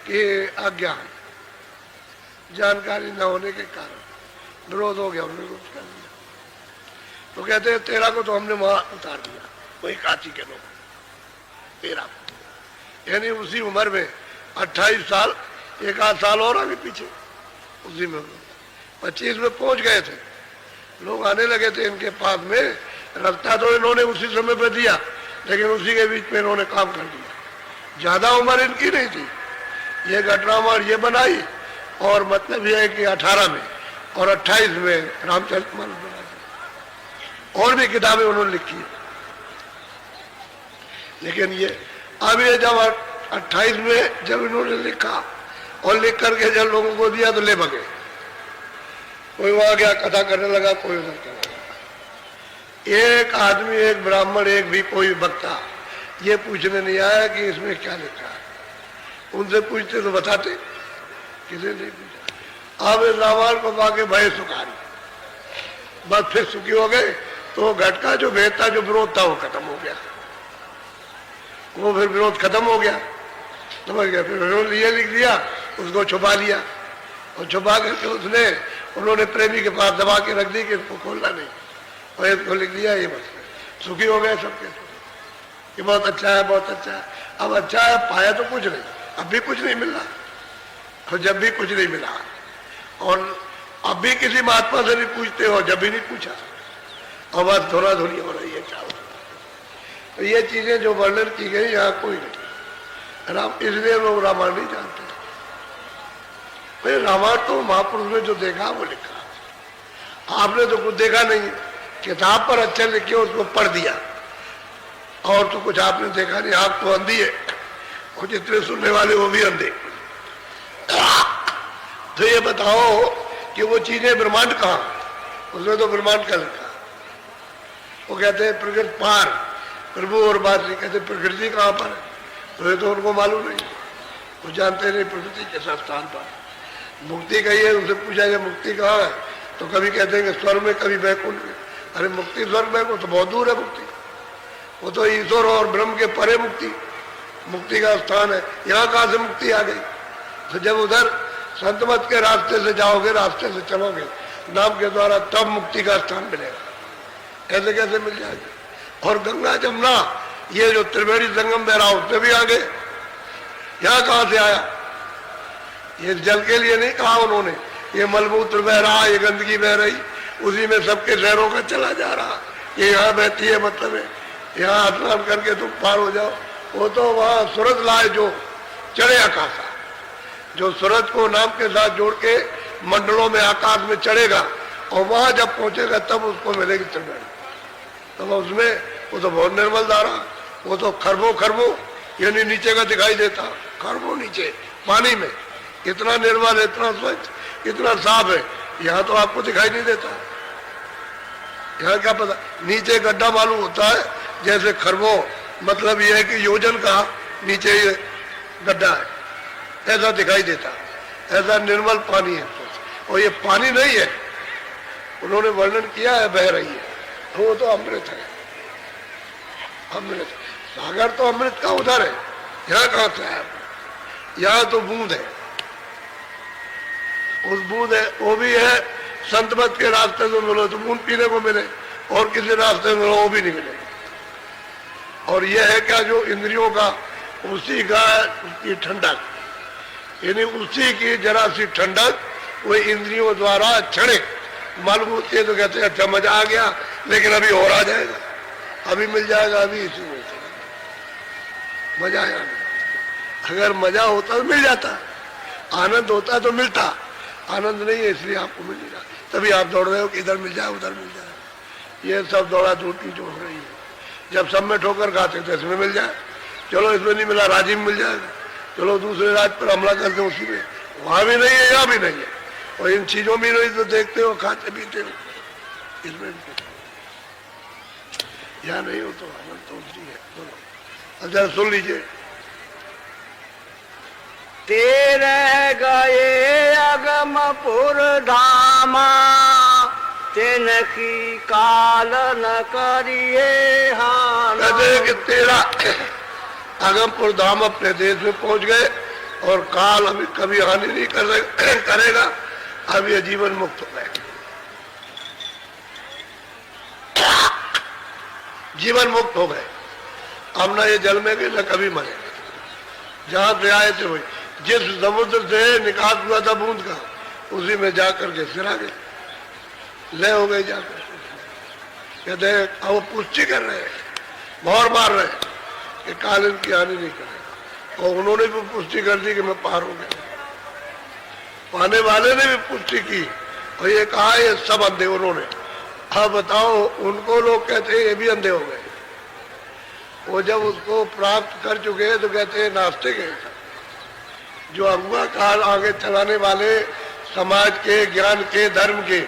कि अज्ञान, जानकारी न होने के कारण विरोध हो गया, उन्होंने विरोध कर दिया। तो कहते हैं 13 को तो हमने वहाँ उतार दिया, वही काशी के लोग 13 को, यानी उसी उम्र में 28 साल, 1 आध साल और आगे पीछे, उसी में 25 में पहुंच गए थे। लोग आने लगे थे इनके पास में, रास्ता तो इन्होंने उसी समय पे दिया, लेकिन उसी के बीच में इन्होंने काम कर दिया। ज्यादा उम्र इनकी नहीं थी, ये घटनावार ये बनाई, और मतलब यह है कि 18 में और 28 में रामचरितमानस बना दिया। और भी किताबें उन्होंने लिखी है, लेकिन ये अब ये जब 28 में जब इन्होंने लिखा और लिख करके जब लोगों को दिया तो ले भगे, कोई वहां गया कथा करने लगा, कोई उधर करने लगा। एक आदमी, एक ब्राह्मण, एक भी कोई वक्ता ये पूछने नहीं आया कि इसमें क्या लिखा है। उनसे पूछते तो बताते, किसी नहीं पूछा। अब इस रामायण को पाके भय सुखारी, बस फिर सुखी हो गए। तो घट का जो भेद था, जो विरोध था, वो खत्म हो गया। वो फिर विरोध खत्म हो गया, समझ गया। फिर उन्होंने ये लिख दिया, उसको छुपा लिया, और छुपा करके उन्होंने प्रेमी के पास दबा के रख दी कि इसको खोलना नहीं, और इसको लिख दिया। ये बस सुखी हो गए सबके, कि बहुत अच्छा है, बहुत अच्छा है। अब अच्छा है पाया तो कुछ नहीं, अब भी कुछ नहीं मिल रहा, और जब भी कुछ नहीं मिला, और अब भी किसी महात्मा से नहीं पूछते हो, जब भी नहीं पूछा, और बस धोरा धोरी हो रही है चावल। तो ये चीजें जो वर्णन की गई यहाँ कोई नहीं, राम, इसलिए लोग रामायण नहीं जानते। भाई रामायण तो महापुरुष ने जो देखा वो लिखा, आपने तो कुछ देखा नहीं, किताब पर अच्छे लिखे उसको पढ़ दिया, और तो कुछ आपने देखा नहीं। आप तो अंधी है, और जितने सुनने वाले वो भी अंधे। तो ये बताओ कि वो चीजें ब्रह्मांड कहाँ, उसमें तो ब्रह्मांड का लिखा। वो कहते हैं प्रकृति पार, प्रभु और बात नहीं, कहते प्रकृति कहाँ पर है, तो ये तो उनको मालूम नहीं, वो जानते नहीं प्रकृति के स्थान पर। मुक्ति कही है, उनसे पूछा जाए मुक्ति कहाँ है, तो कभी कहते हैं कि स्वर्ग में, कभी वैकुंठ में। अरे मुक्ति स्वर्ग में तो बहुत दूर है मुक्ति, वो तो ईश्वर और ब्रह्म के परे मुक्ति का स्थान है। यहाँ कहाँ से मुक्ति आ गई? तो जब उधर संत मत के रास्ते से जाओगे, रास्ते से चलोगे नाम के द्वारा, तब मुक्ति का स्थान मिलेगा। ऐसे कैसे मिल जाएगा? और गंगा जमुना ये जो त्रिवेणी संगम बह रहा, उससे भी आगे, यहाँ कहाँ से आया? ये जल के लिए नहीं कहा उन्होंने, ये मलमूत्र बह रहा, ये गंदगी बह रही, उसी में सबके शहरों का चला जा रहा। ये यहाँ बहती है, मतलब है यहाँ स्नान करके तुम पार हो जाओ। वो तो वहाँ सूरज लाए जो चढ़े आकाशा, जो सूरज को नाम के साथ जोड़ के मंडलों में आकाश में चढ़ेगा, और वहां जब पहुंचेगा तब उसको मिलेगी त्रिवेणी। तब उसमें वो तो बहुत निर्मल धारा, वो तो खरबों खरबों यानी नीचे का दिखाई देता, खरबों नीचे पानी में, इतना निर्मल, इतना स्वच्छ, इतना साफ है। यहाँ तो आपको दिखाई नहीं देता। यहाँ क्या पता, नीचे गड्ढा मालूम होता है जैसे खरबों, मतलब यह है कि योजन का नीचे ये गड्ढा है, ऐसा दिखाई देता, ऐसा निर्मल पानी है। और ये पानी नहीं है, उन्होंने वर्णन किया है, बह रही है, वो तो अमृत है, अमृत। सागर तो अमृत का उधर है, यहाँ कहाँ से है? यहाँ तो बूंद है, उस बूंद है, वो भी है संत मत के रास्ते से मिलो तो बूंद पीने को मिले, और किसी रास्ते में मिलो वो भी नहीं मिलेगा। और यह है क्या, जो इंद्रियों का, उसी का उसकी ठंडक, यानी उसी की जरा सी ठंडक वो इंद्रियों द्वारा क्षणिक मालूम होती है। तो कहते हैं अच्छा मजा आ गया, लेकिन अभी और आ जाएगा, अभी मिल जाएगा, अभी इसी में मजा आया नहीं। अगर मजा होता तो मिल जाता, आनंद होता तो मिलता, आनंद नहीं है इसलिए आपको मिल रहा। तभी आप दौड़ रहे हो कि इधर मिल जाए, उधर मिल जाए। ये सब दौड़ा धूटी जो हो रही है। जब सब में ठोकर खाते थे इसमें मिल जाए, चलो इसमें नहीं मिला, राज्य में मिल जाएगा, चलो दूसरे राज्य पर हमला करते हो, उसी में, वहां भी नहीं है, यहाँ भी नहीं है। और इन चीजों में नहीं तो देखते हो, खाते पीते हो, इसमें यहाँ नहीं हो तो आनंद तो उसी है। बोलो, अच्छा सुन लीजिए। तेरे गए अगमपुर धामा, तिनकी काल न करिए हाना। कहते हैं कि तेरा अगमपुर धाम अपने देश में पहुंच गए, और काल अभी कभी हानि नहीं करेगा, अब ये जीवन मुक्त हो गए, जीवन मुक्त हो गए। अब ना ये जल में गए, न कभी मरे। जहां से आए थे वही, जिस समुद्र से निकास हुआ था बूंद का, उसी में जाकर के सिरा गए, ले हो गए जाकर। कहते हैं अब वो पुष्टि कर रहे हैं, मोहर मार रहे हैं कि काल इनकी हानि नहीं करेगा। और उन्होंने भी पुष्टि कर दी कि मैं पार हो गया, पाने वाले ने भी पुष्टि की, और ये कहा ये सब अंधे उन्होंने। अब बताओ, उनको लोग कहते हैं ये भी अंधे हो गए। वो जब उसको प्राप्त कर चुके हैं तो कहते हैं नास्तिक है, जो अगुआ काल आगे चलाने वाले समाज के, ज्ञान के, धर्म के,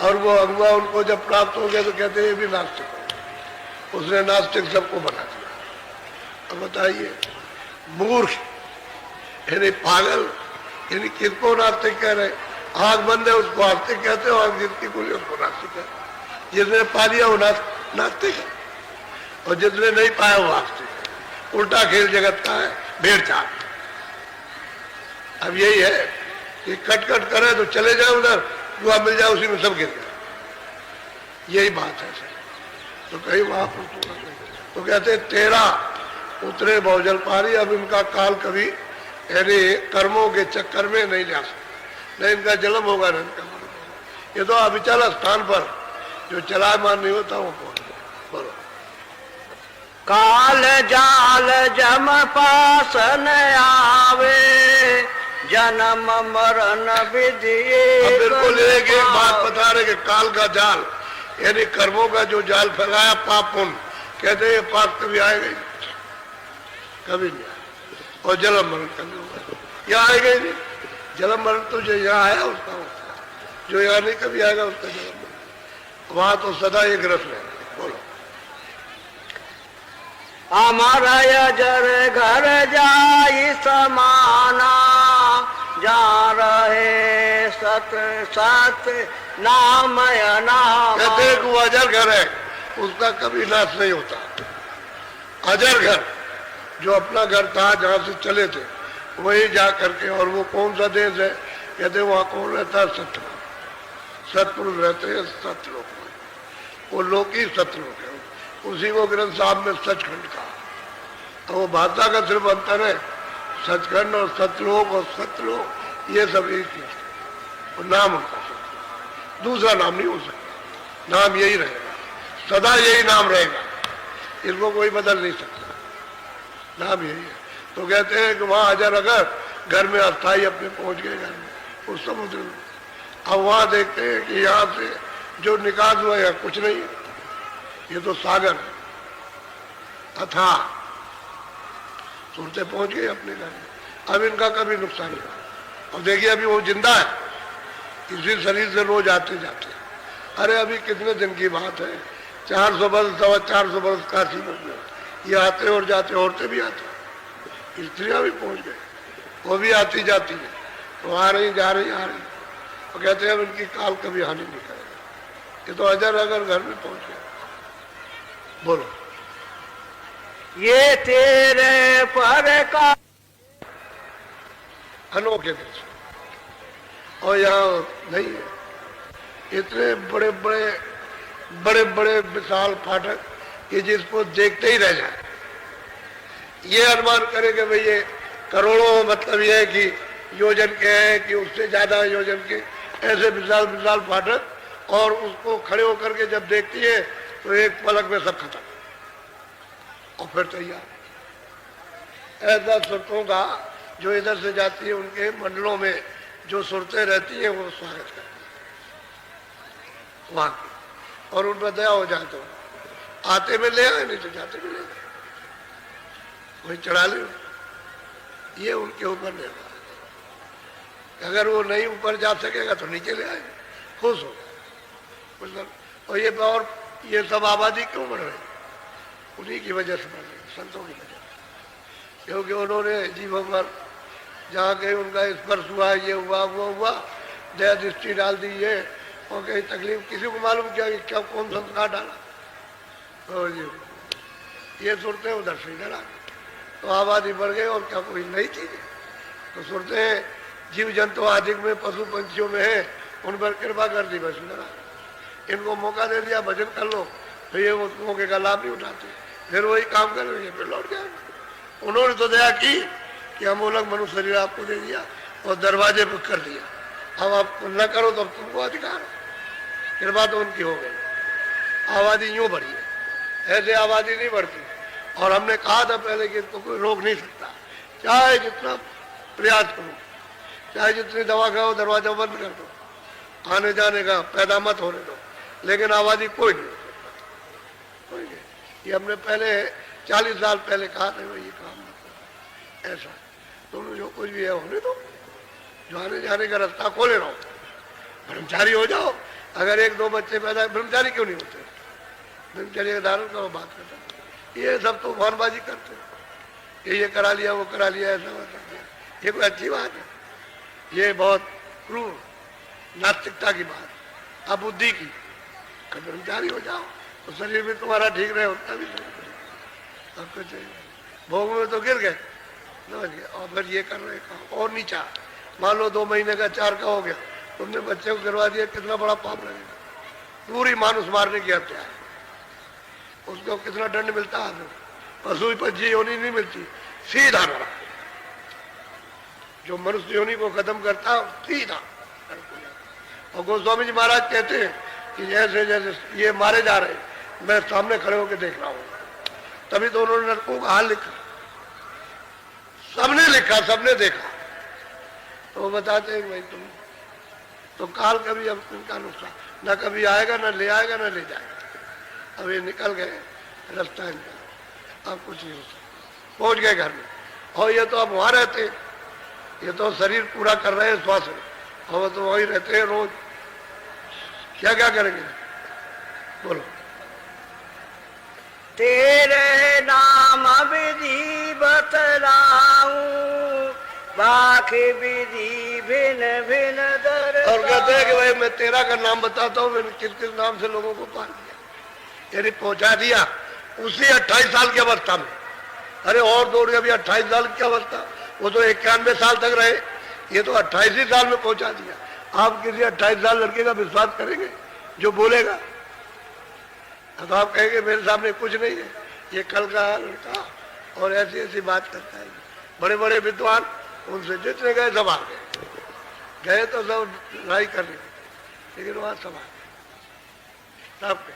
और वो अगुआ उनको जब प्राप्त हो गए तो कहते हैं ये भी नास्तिक हो। उसने नास्तिक सबको बना दिया। अब बताइए, मूर्ख यानी पागल, यानी किसको नास्तिक कह रहे? आंख बंद है उसको आस्तिक कहते हो, आंख जिसकी खुली उसको नास्तिक कहते हैं। जिसने पा लिया वो नास्तिक है, और जिसने नहीं पाया वो आस्तिक है। उल्टा खेल जगत का है, भेड़ चाल। अब यही है कि कट कट करे तो चले जाए उधर, दुआ मिल जाए उसी में सब गिर गए। यही बात है सर। तो कहीं वहां पर तो कहते तेरा उतरे बहुजल पारी, अब इनका काल कभी यानी कर्मों के चक्कर में नहीं जा सकते, नहीं इनका जन्म होगा नहीं इनका मरण होगा। ये तो अविचल स्थान पर जो चलायमान नहीं होता वो कौन? बोलो। काल जाल जम पास न आवे, जन्म मरण विधि। अब बिल्कुल एक बात बता रहे कि काल का जाल यानी कर्मों का जो जाल फैलाया पाप पुण्य, कहते हैं पाप कभी आएगा ही कभी नहीं आएगा, और जन्म मरण कभी होगा, यहाँ आएगा ही नहीं। जन्म मरण तो जो यहाँ आया उसका होता है, जो यहाँ नहीं कभी आएगा उसका जन्म मरण। वहां तो सदा एक रस है। बोलो। हमारा अजर घर जाई समाना, जा रहे सत सत नाम नाम। कहते हैं कि वो अजर घर है, उसका कभी नाश नहीं होता। अजर घर जो अपना घर था जहां से चले थे वही जा करके, और वो कौन सा देश है? कहते वहां कौन रहता है? सतलोक। सतपुरुष रहते हैं सतलोक में, वो लोक ही सतलोक है। उसी को ग्रंथ साहब में सचखंड कहा। तो वो भाषा का सिर्फ अंतर है, सचखंड और सतलोक और सतलोक ये सब एक चीज है, और नाम उनका सतलोक, दूसरा नाम नहीं हो सकता। नाम यही रहेगा, सदा यही नाम रहेगा, इसको कोई बदल नहीं सकता, नाम यही है। तो कहते हैं कि वहां अजर अगर घर में अस्थाई अपने पहुंच गए घर में उस समुद्र में, अब वहां देखते हैं कि यहाँ से जो निकास हुआ है कुछ नहीं है, ये तो सागर है अथा। सुरते पहुंच गए अपने घर में, अब इनका कभी नुकसान नहीं हुआ। और देखिए अभी वो जिंदा है, इसी शरीर से रोज आते जाते। अरे अभी कितने दिन की बात है, 400 वर्ष 450 वर्ष काशी में हुए, ये आते और जाते, औरतें भी आती, स्त्रियां भी पहुंच गए, वो भी आती जाती है, वो आ रही जा रही आ रही। वो कहते हैं उनकी काल कभी हानि नहीं करेगा, ये तो अजर अगर घर में पहुंच गए। बोलो। ये तेरे पर का अनोखे देश, और यहाँ नहीं है इतने बड़े बड़े बड़े बड़े विशाल फाटक कि जिसको देखते ही रह जाए। ये अनुमान करे कि भाई ये करोड़ों, मतलब ये है कि योजन के हैं कि उससे ज्यादा योजन के, ऐसे विशाल विशाल फाटक, और उसको खड़े होकर के जब देखती है तो एक पलक में सब खत्म, और फिर तैयार। ऐसा सुरतों का जो इधर से जाती है उनके मंडलों में जो सुरतें रहती हैं वो स्वागत करती है वहां की, और उन पर दया हो जाए तो आते में ले आए, नहीं तो जाते में ले आए, वही चढ़ा ले। ये उनके ऊपर निर्भर है, अगर वो नहीं ऊपर जा सकेगा तो नीचे ले आए, खुश हो गए। और ये सब आबादी क्यों बढ़ रही? उन्हीं की वजह से बढ़ रही, संतों की वजह से, क्योंकि उन्होंने जीवन भर जहाँ कहीं उनका स्पर्श हुआ, ये हुआ वो हुआ, दया दृष्टि डाल दी है, और कहीं तकलीफ किसी को मालूम क्या कि क्या कौन संस्कार डाला, तो ये सुनते उधर से इधर आ गए, तो आबादी बढ़ गई, और क्या कोई नई चीज है? तो सुनते हैं जीव जंतु अधिक में, पशु पंछियों में है, उन पर कृपा कर दी, बस इधर इनको मौका दे दिया, भजन कर लो, तो ये वो मौके का लाभ नहीं उठाते, फिर वही काम कर रहे, फिर लौट जाएंगे। उन्होंने तो दया की कि अमूलक मनुष्य शरीर आपको दे दिया और दरवाजे पर कर दिया, अब आप न करो तो तुमको अधिकार है, कृपा तो उनकी हो गई। आबादी यूं बढ़ी है, ऐसे आबादी नहीं बढ़ती। और हमने कहा था पहले कि इसको कोई रोक नहीं सकता, चाहे जितना प्रयास करो, चाहे जितनी दवा खाओ, दरवाजा बंद कर दो, आने जाने का पैदा मत होने दो, लेकिन आबादी कोई नहीं, कोई नहीं। ये हमने पहले 40 साल पहले कहा था, ये काम मत करो, ऐसा तुम जो कुछ भी है होने दो, जो आने जाने का रास्ता खोले रहो, ब्रह्मचारी हो जाओ। अगर 1-2 बच्चे पैदा, ब्रह्मचारी क्यों नहीं होते? ब्रह्मचर्य धारण करो, बात करता, ये सब तो भानबाजी करते, कि ये करा लिया वो करा लिया, ऐसा कर दिया। ये कोई अच्छी बात है? ये बहुत क्रूर नास्तिकता की बात। अब बुद्धि की कर्मचारी हो जाओ तो शरीर भी तुम्हारा ठीक रहे, उतना भी आपको चाहिए। भोग में तो गिर गए, समझ गए, और फिर ये कर रहे काम और नीचा। मान लो 2 महीने का 4 का हो गया, तुमने बच्चे को गिरवा दिया, कितना बड़ा पाप लगेगा। पूरी मानुष मारने की हत्या है, उसको कितना दंड मिलता है? पशु पंछी योनि नहीं मिलती, सीधा नरक। जो मनुष्य योनि को खत्म करता है सीधा नरक हो जाता। और गोस्वामी जी महाराज कहते हैं कि जैसे जैसे ये मारे जा रहे, मैं सामने खड़े होकर देख रहा हूँ, तभी तो उन्होंने नरकों का हाल लिखा। सबने लिखा, सबने देखा। तो वो बताते हैं भाई तुम तो काल कभी अब इनका नुकसान न कभी आएगा, न ले आएगा, न ले जाएगा। अब ये निकल गए रास्ता इनका, अब कुछ नहीं हो सकता। पहुंच गए घर में, और ये तो अब वहां रहते, ये तो शरीर पूरा कर रहे हैं श्वास, और तो वही रहते हैं रोज। क्या क्या करेंगे बोलो? तेरे नाम विधि बतलाऊं, बाकी विधि भिन्न भिन्न दर। और कहते हैं कि भाई मैं तेरा का नाम बताता हूँ, मैंने किस किस नाम से लोगों को पाल दिया, यानी पहुंचा दिया उसी 28 साल की अवस्था में। अरे और दौड़ गया, अभी 28 साल की अवस्था, वो तो 91 साल तक रहे, ये तो 28 ही साल में पहुंचा दिया। आप किसी 28 साल लड़के का विश्वास करेंगे जो बोलेगा? तो आप कहेंगे मेरे सामने कुछ नहीं है, ये कल का लड़का, और ऐसी ऐसी बात करता है। बड़े बड़े विद्वान, उनसे जितने गए सब आ गए तो सब लड़ाई कर रहे, लेकिन वहां सब आ गए सबके।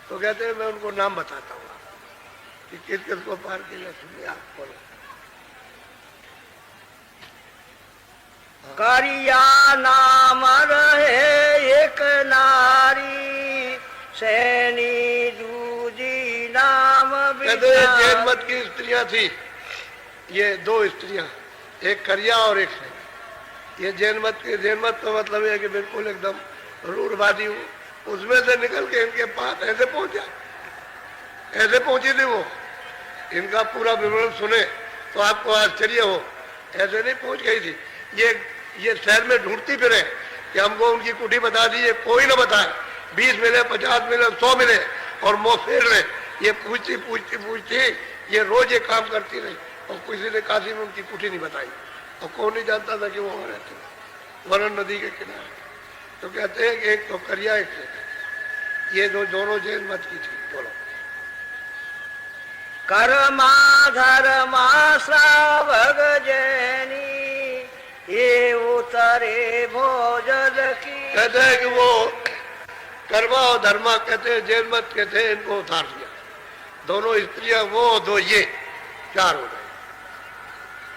तो कहते हैं मैं उनको नाम बताता हूँ कि किस किस को पार किया, सुनिए आप बोलो। करिया नाम रहे एक नारी, सैनी दूजी नाम। कहते हैं जैन मत की स्त्रियां थी, ये 2 स्त्रियां, एक करिया और एक सैनी। ये जैन मत के, जैन मत का मतलब है कि बिल्कुल एकदम रूढ़वादी हूँ, उसमें से निकल के इनके पास ऐसे पहुंचा, ऐसे पहुंची थी वो। इनका पूरा विवरण सुने तो आपको आश्चर्य हो, ऐसे नहीं पहुंच गई थी। ये शहर में ढूंढती फिरे कि हमको उनकी कुटी बता दीजिए, कोई ना बताए। 20 मिले, 50 मिले, 100 मिले, और मुंह फेर ले। ये पूछती पूछती पूछती ये रोज ये काम करती रही, और किसी ने काशी में उनकी कुटी नहीं बताई, और कौन नहीं जानता था कि वो वहां रहते वरुण नदी के किनारे। तो कहते हैं कि एक तो करिया, एक से ये दोनों जैन मत की थी। बोलो। कर्मा धर्मा श्रावक जैनी, ये उतरे भोजन की। कहते हैं कि वो कर्मा और धर्मा, कहते हैं जैन मत के थे, इनको उतार दिया। दोनों स्त्रियां वो, 2 ये, 4 हो गए।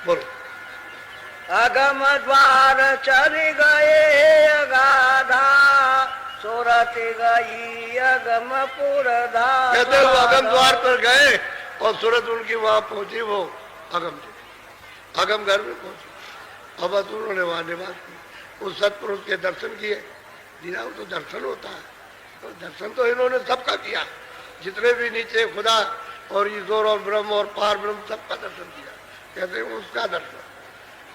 बोलो। अगम द्वार चल गए अगाधा, सुरत गई अगमपुर धाम। कहते हैं वो अगम द्वार पर गए, और सूरत उनकी वहां पहुंची, वो अगम जी, अगम घर में पहुंची, और बस उन्होंने वहां निवास किया। उस सतपुरुष के दर्शन किए, जीना वो तो दर्शन होता है, तो दर्शन तो इन्होंने सबका किया, जितने भी नीचे खुदा और ईश्वर और ब्रह्म और पार ब्रह्म सबका दर्शन किया। कहते हैं उसका दर्शन,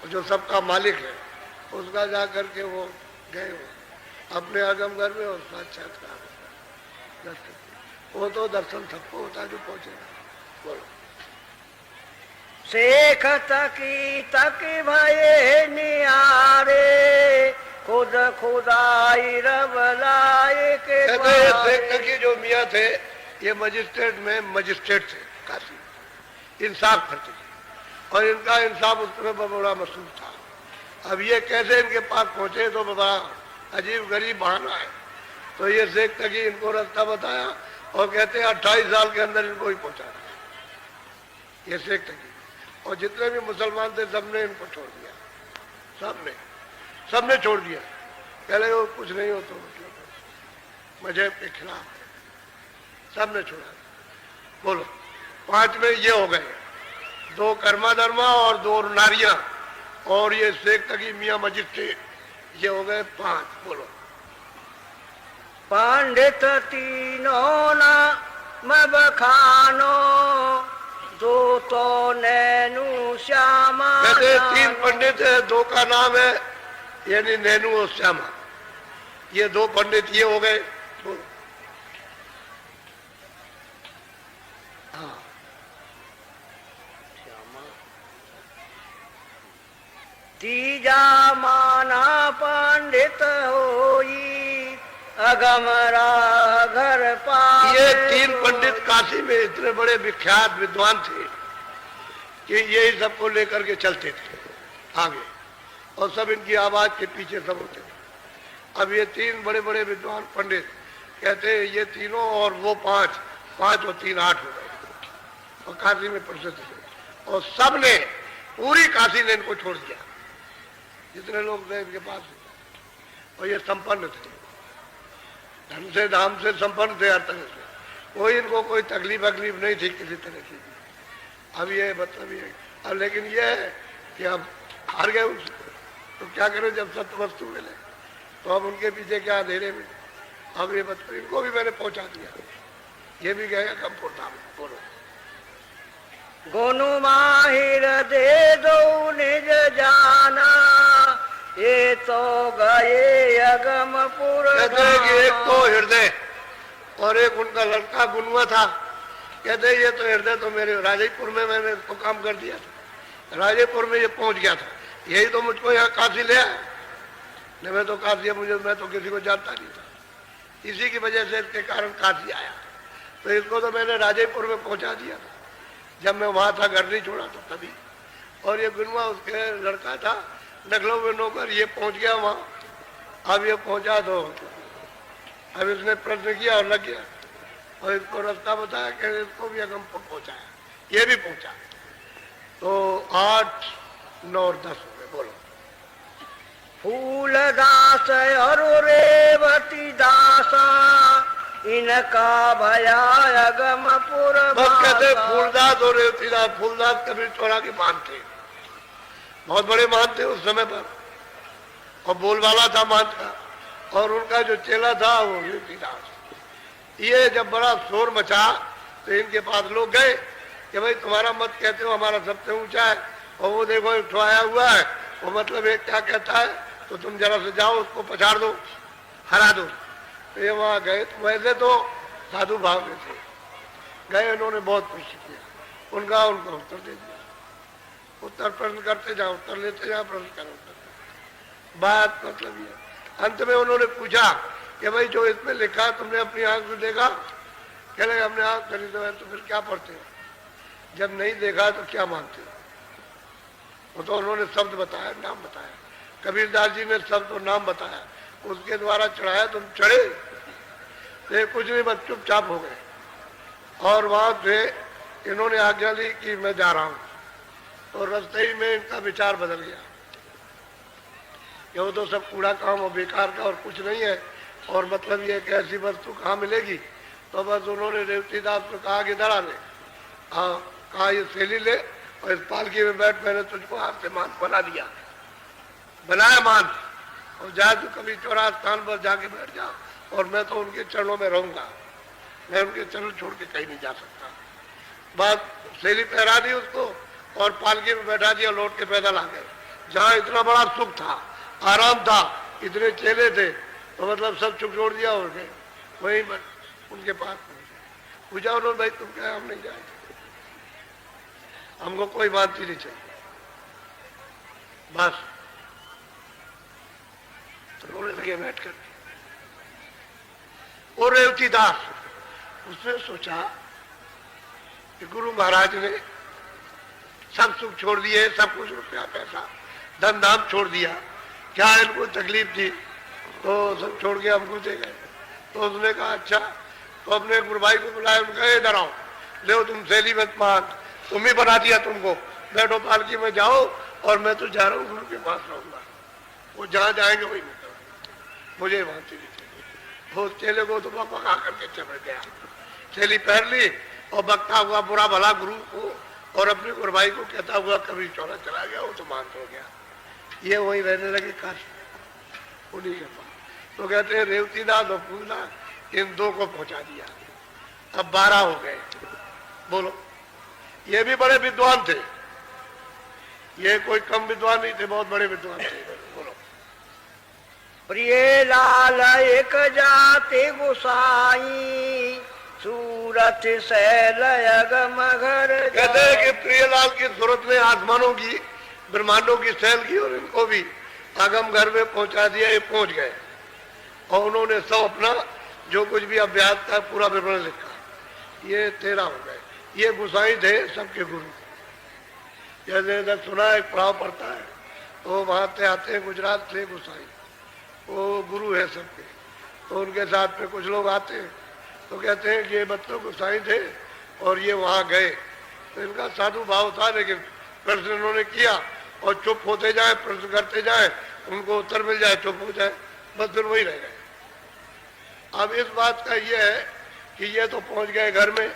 जो सबका मालिक है, उसका जा करके वो गए हो अपने अगम घर में, और साक्षात्कार दर्शन। वो तो दर्शन सबको होता है जो पहुंचेगा। बोलो। शेख तकी तक भये नियारे, खुद खुदाई रब लाए के। कहते हैं शेख तकी जो मियाँ थे, ये मजिस्ट्रेट में मजिस्ट्रेट थे काशी, इंसाफ करते थे, और इनका इंसाफ उसमें बड़ा मशहूर था। अब ये कैसे इनके पास पहुंचे, तो बड़ा अजीब गरीब बहाना है। तो ये शेख तकी इनको रास्ता बताया, और कहते हैं 28 साल के अंदर इनको ही पहुंचा दिया, ये शेख तकी। और जितने भी मुसलमान थे सबने इनको छोड़ दिया, सबने छोड़ दिया। पहले वो कुछ नहीं हो तो मतलब मजहब के खिलाफ, सबने छोड़ा। बोलो। 5 में ये हो गए, 2 कर्मा धर्मा और 2 नारियां, और ये शेख तकी मियाँ मजिस्ट्रेट, ये हो गए 5। बोलो। पंडित तीनों नाम बखानो, दो तो नैन श्यामा कहते 3 पंडित है, 2 का नाम है यानी नैनू और श्यामा। ये 2 पंडित ये हो गए। हाँ, तीजा माना पंडित होई अगमरा घर पावे। ये 3 पंडित काशी में इतने बड़े विख्यात विद्वान थे कि यही सबको लेकर के चलते थे आगे, और सब इनकी आवाज के पीछे सब होते थे। अब ये 3 बड़े बड़े विद्वान पंडित कहते हैं ये तीनों और वो 5 और 3 8 हो गए, और काशी में प्रसिद्ध थे। और सब ने, पूरी काशी ने इनको छोड़ दिया, जितने लोग थे इनके पास। और ये संपन्न थे, धन से धाम से संपन्न थे हर तरह से। कोई इनको कोई तकलीफ नहीं थी किसी तरह की। अब ये मतलब ये, अब लेकिन ये है कि अब हार गए उससे, तो क्या करें जब सत्य वस्तु मिले, तो अब उनके पीछे क्या अंधेरे में। अब ये मतलब इनको भी मैंने पहुंचा दिया, ये भी गएगा कमपुर धाम। बोलो गोनु माहिर दे दो निज जाना, ये तो गए अगमपुर। कहते हैं कि एक तो हृदय और एक उनका लड़का गुनवा था। कहते ये तो हृदय तो मेरे राजेपुर में मैंने इसको काम कर दिया था, राजेपुर में ये पहुंच गया था, यही तो मुझको यहाँ काशी ले आया। नहीं मैं तो काशी, मैं तो किसी को जानता नहीं था, इसी की वजह से इसके कारण काशी आया। तो इसको तो मैंने राजेपुर में पहुंचा दिया था, जब मैं वहां था, घर नहीं छोड़ा था तभी। और ये गुनवा उसके लड़का था, लखनऊ में नौकर, ये पहुंच गया वहां। अब ये पहुंचा तो अब इसने प्रश्न किया और लग गया, और इसको रास्ता बताया कि इसको भी अगमपुर पहुंचाया, ये भी पहुंचा। तो 8, 9 और 10 हो गए। बोलो फूल दास और रेवती दासा, इनका भया अगमपुर। बस कहते फूलदास और रेवतीदास। फूलदास कबीर चौरा के मान थे, बहुत बड़े मान थे उस समय पर, और बोलवाला था मान का। और उनका जो चेला था वो रेवतीदास। ये जब बड़ा शोर मचा तो इनके पास लोग गए कि भाई तुम्हारा मत कहते हो हमारा सबसे ऊंचा है, और वो देखो एक आया हुआ है, वो मतलब एक क्या कहता है, तो तुम जरा से जाओ उसको पछाड़ दो, हरा दो। तो ये वहां गए, तो वैसे तो साधु भाव में थे, गए उन्होंने बहुत कुछ किया, उनका उनको उत्तर दे दिया। उत्तर प्रश्न करते जाओ, उत्तर लेते जाओ, प्रश्न करो, उत्तर। बात मतलब ये, अंत में उन्होंने पूछा कि भाई जो इसमें लिखा तुमने अपनी आंख से देखा? कह रहे हमने आंख खरीद तो फिर क्या पढ़ते हो? जब नहीं देखा तो क्या मानते हो? वो तो उन्होंने शब्द बताया, नाम बताया। कबीरदास जी ने शब्द और नाम बताया, उसके द्वारा चढ़ाया, तुम चढ़े, तो कुछ नहीं बस चुपचाप हो गए। और वहां से इन्होंने आज्ञा ली कि मैं जा रहा हूं, तो रास्ते ही में इनका विचार बदल गया कि वो तो सब कूड़ा काम और बेकार का और कुछ नहीं है, और मतलब ये एक ऐसी वस्तु कहाँ मिलेगी। तो बस उन्होंने रेवतीदास को कहा कि इधर आने, कहा ये सेली ले और इस पालकी में बैठ, मैंने तुझको हाथ से मान बना दिया, बनाया मान, और जा तू कभी चौराहा स्थान पर जाके बैठ जा, और मैं तो उनके चरणों में रहूंगा, मैं उनके चरण छोड़ के कहीं नहीं जा सकता। बात सेली पहरा दी उसको और पालकी में बैठा दिया, लौट के पैदल आ गए। जहाँ इतना बड़ा सुख था, आराम था, इतने चेले थे, तो मतलब सब चुप छोड़ दिया और गए वहीं उनके पास पूछा उन्होंने, भाई तुम क्या? हम नहीं जाएंगे, हमको कोई बात ही नहीं चाहिए, बस। तो रोने लगे बैठ कर। और रेवतीदास उसने सोचा कि गुरु महाराज ने सब सुख छोड़ दिए, सब कुछ रुपया पैसा धन धाम छोड़ दिया, क्या इनको तकलीफ थी, तो सब छोड़ के हमको दे गए। तो उसने कहा अच्छा, तो अपने गुरु भाई को बुलाया, उनका इधर आओ, ले तुम सैली मत मान, तुम ही बना दिया तुमको, बैठो पालकी में जाओ, और मैं तो जा रहा हूँ गुरु के पास रहूंगा, वो जहाँ जाएंगे वही मुझे मानती नहीं चाहिए। वो चेले को तो पका करके चढ़ गया, सैली पहन ली और बकता हुआ बुरा भला गुरु को और अपने गुरु भाई को कहता हुआ कभी चौड़ा चला गया, वो तो मान हो गया। ये वही रहने लगे काशी उन्हीं के पास। तो कहते हैं रेवतीदास और फूलदास इन 2 को पहुंचा दिया, अब 12 हो गए। बोलो, ये भी बड़े विद्वान थे, ये कोई कम विद्वान नहीं थे, बहुत बड़े विद्वान थे। बोलो। प्रिय लाल एक जाते गोसाई सूरत शैल अगम घर। कहते हैं कि प्रियलाल की सूरत ने आसमानों की, ब्रह्मांडों की सैल की और इनको भी आगम घर में पहुंचा दिया। ये पहुंच गए और उन्होंने सब अपना जो कुछ भी अभ्यास था पूरा विवरण लिखा। ये 13 हो गए। ये गुसाई थे सबके गुरु। जैसे इधर सुना एक पड़ाव पड़ता है तो वहां से आते हैं गुजरात से गुसाई, वो गुरु है सबके। तो उनके साथ में कुछ लोग आते हैं तो कहते हैं कि ये मतलब गुसाई थे और ये वहां गए। तो इनका साधु भाव था, लेकिन प्रश्न इन्होंने किया और चुप होते जाए, प्रश्न करते जाए, उनको उत्तर मिल जाए, चुप हो जाए, बस फिर वही रह गए। अब इस बात का ये है कि ये तो पहुंच गए घर में,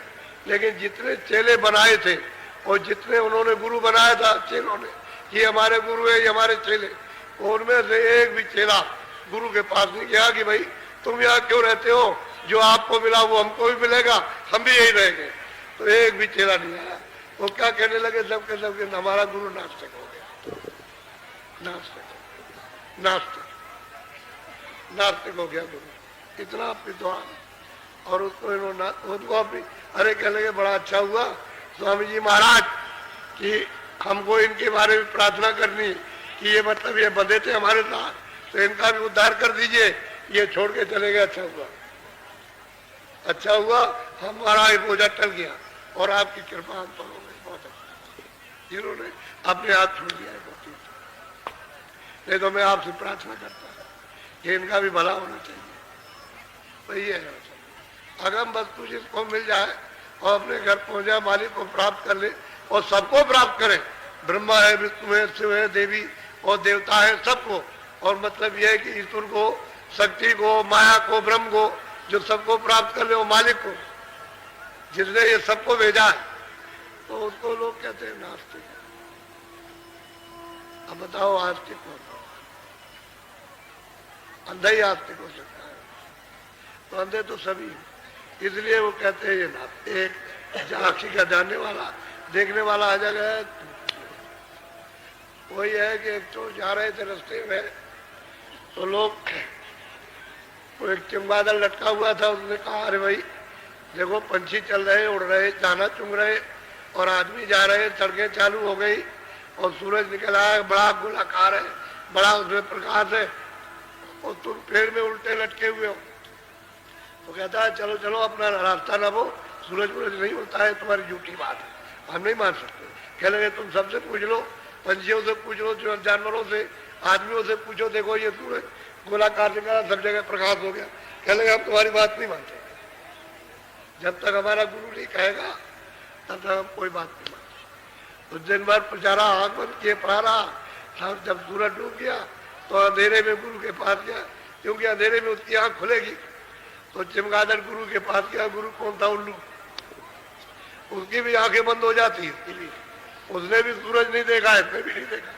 लेकिन जितने चेले बनाए थे और जितने उन्होंने गुरु बनाया था चेलों ने, ये हमारे गुरु है, ये हमारे चेले, उनमें से एक भी चेला गुरु के पास नहीं गया कि भाई तुम यहाँ क्यों रहते हो, जो आपको मिला वो हमको भी मिलेगा, हम भी यही रहेंगे। तो एक भी चेला नहीं आया। वो क्या कहने लगे सबके सबके, हमारा गुरु नास्तिक हो गया, नास्तिक हो गया गुरु, इतना विद्वान। और उसको इन्होंने उनको अपनी अरे कहने लगे बड़ा अच्छा हुआ स्वामी जी महाराज कि हमको इनके बारे में प्रार्थना करनी कि ये मतलब ये बंधे थे हमारे साथ, तो इनका भी उद्धार कर दीजिए। ये छोड़ के चले गए। अच्छा हुआ हमारा ये बोझा टल गया और आपकी कृपा हम पर हो गई। बहुत अच्छा, इन्होंने अपने हाथ छोड़ दिया। नहीं तो मैं आपसे प्रार्थना करता कि इनका भी भला होना चाहिए। वही है, अगम वस्तु जिसको मिल जाए और अपने घर पहुंच जाए, मालिक को प्राप्त कर ले और सबको प्राप्त करे। ब्रह्मा है, विष्णु है, शिव है, देवी और देवता है, सबको। और मतलब यह है कि ईश्वर को, शक्ति को, माया को, ब्रह्म को, जो सबको प्राप्त कर ले, वो मालिक को, जिसने ये सबको भेजा है, तो उसको लोग कहते हैं नास्तिक। अब बताओ आस्तिक कौन? अंधा ही आस्तिक हो सकता है, तो अंधे तो सभी। इसलिए वो कहते हैं ये नास्तिक। एक आँखी का जानने वाला, देखने वाला आ जाएगा। वही है कि एक तो जा रहे थे रास्ते में, तो लोग, वो एक चमगादड़ लटका हुआ था, उसने कहा अरे भाई देखो पंछी चल रहे, उड़ रहे, दाना चुंग रहे और आदमी जा रहे, सड़कें चालू हो गई और सूरज निकल आया, बड़ा गोलाकार है, बड़ा उसमें प्रकाश है और तुम पेड़ में उल्टे लटके हुए हो। तो कहता है चलो चलो अपना रास्ता ना वो, सूरज वूरज नहीं होता है, तुम्हारी झूठी बात है, हम नहीं मान सकते। कह लगे तुम सबसे पूछ लो, पंछियों से पूछ लो, जानवरों से, आदमियों से पूछो, देखो ये सूरज गोलाकार निकला, सब जगह प्रकाश हो गया। कह लगे हम तुम्हारी बात नहीं मानते। जब तक हमारा गुरु नहीं कहेगा तब तक हम कोई बात नहीं मानते। तो दिन भर बेचारा आँख बंद किए पढ़ा रहा। जब सूरज डूब गया तो अंधेरे में गुरु के पास गया, क्योंकि अंधेरे में उसकी आँख खुलेगी। तो चमगादड़ गुरु के पास गया। गुरु कौन था? उल्लू। उसकी भी आंखें बंद हो जाती है, उसने भी सूरज नहीं देखा, इसने भी नहीं देखा।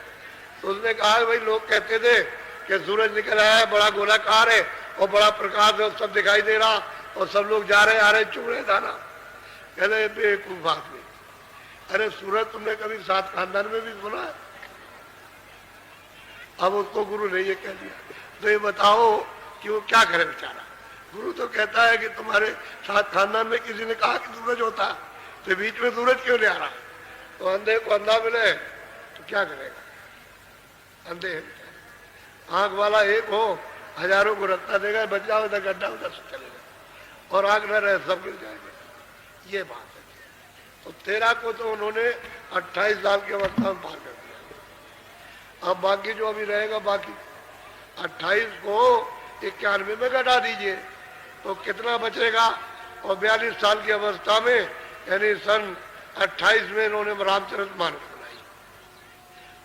तो उसने कहा भाई लोग कहते थे कि सूरज निकल आया है, बड़ा गोलाकार है और बड़ा प्रकाश है, सब दिखाई दे रहा और सब लोग जा रहे आ रहे, चुग रहे दाना। कहते बेवकूफ बात नहीं। अरे सूरज तुमने कभी 7 खानदान में भी सुना है? अब उसको गुरु ने ये कह दिया, तो ये बताओ कि वो क्या करे बेचारा। गुरु तो कहता है कि तुम्हारे 7 खानदान में किसी ने कहा कि सूरज होता, तो बीच में सूरज क्यों ले आ रहा? तो अंधे को अंधा मिले तो क्या करेगा? अंधे आंख वाला एक हो, हजारों को रास्ता देगा, बच जाओ इधर गड्ढा उधर से चलेगा, और आंख न रहे सब गिर जाएंगे। ये बात है। तो 13 को तो उन्होंने 28 साल की अवस्था में पार कर दिया। अब बाकी जो अभी रहेगा, बाकी 28 को 91 में घटा दीजिए तो कितना बचेगा? और 42 साल की अवस्था में, यानी सन 28 में इन्होंने रामचरितमानस बनाई,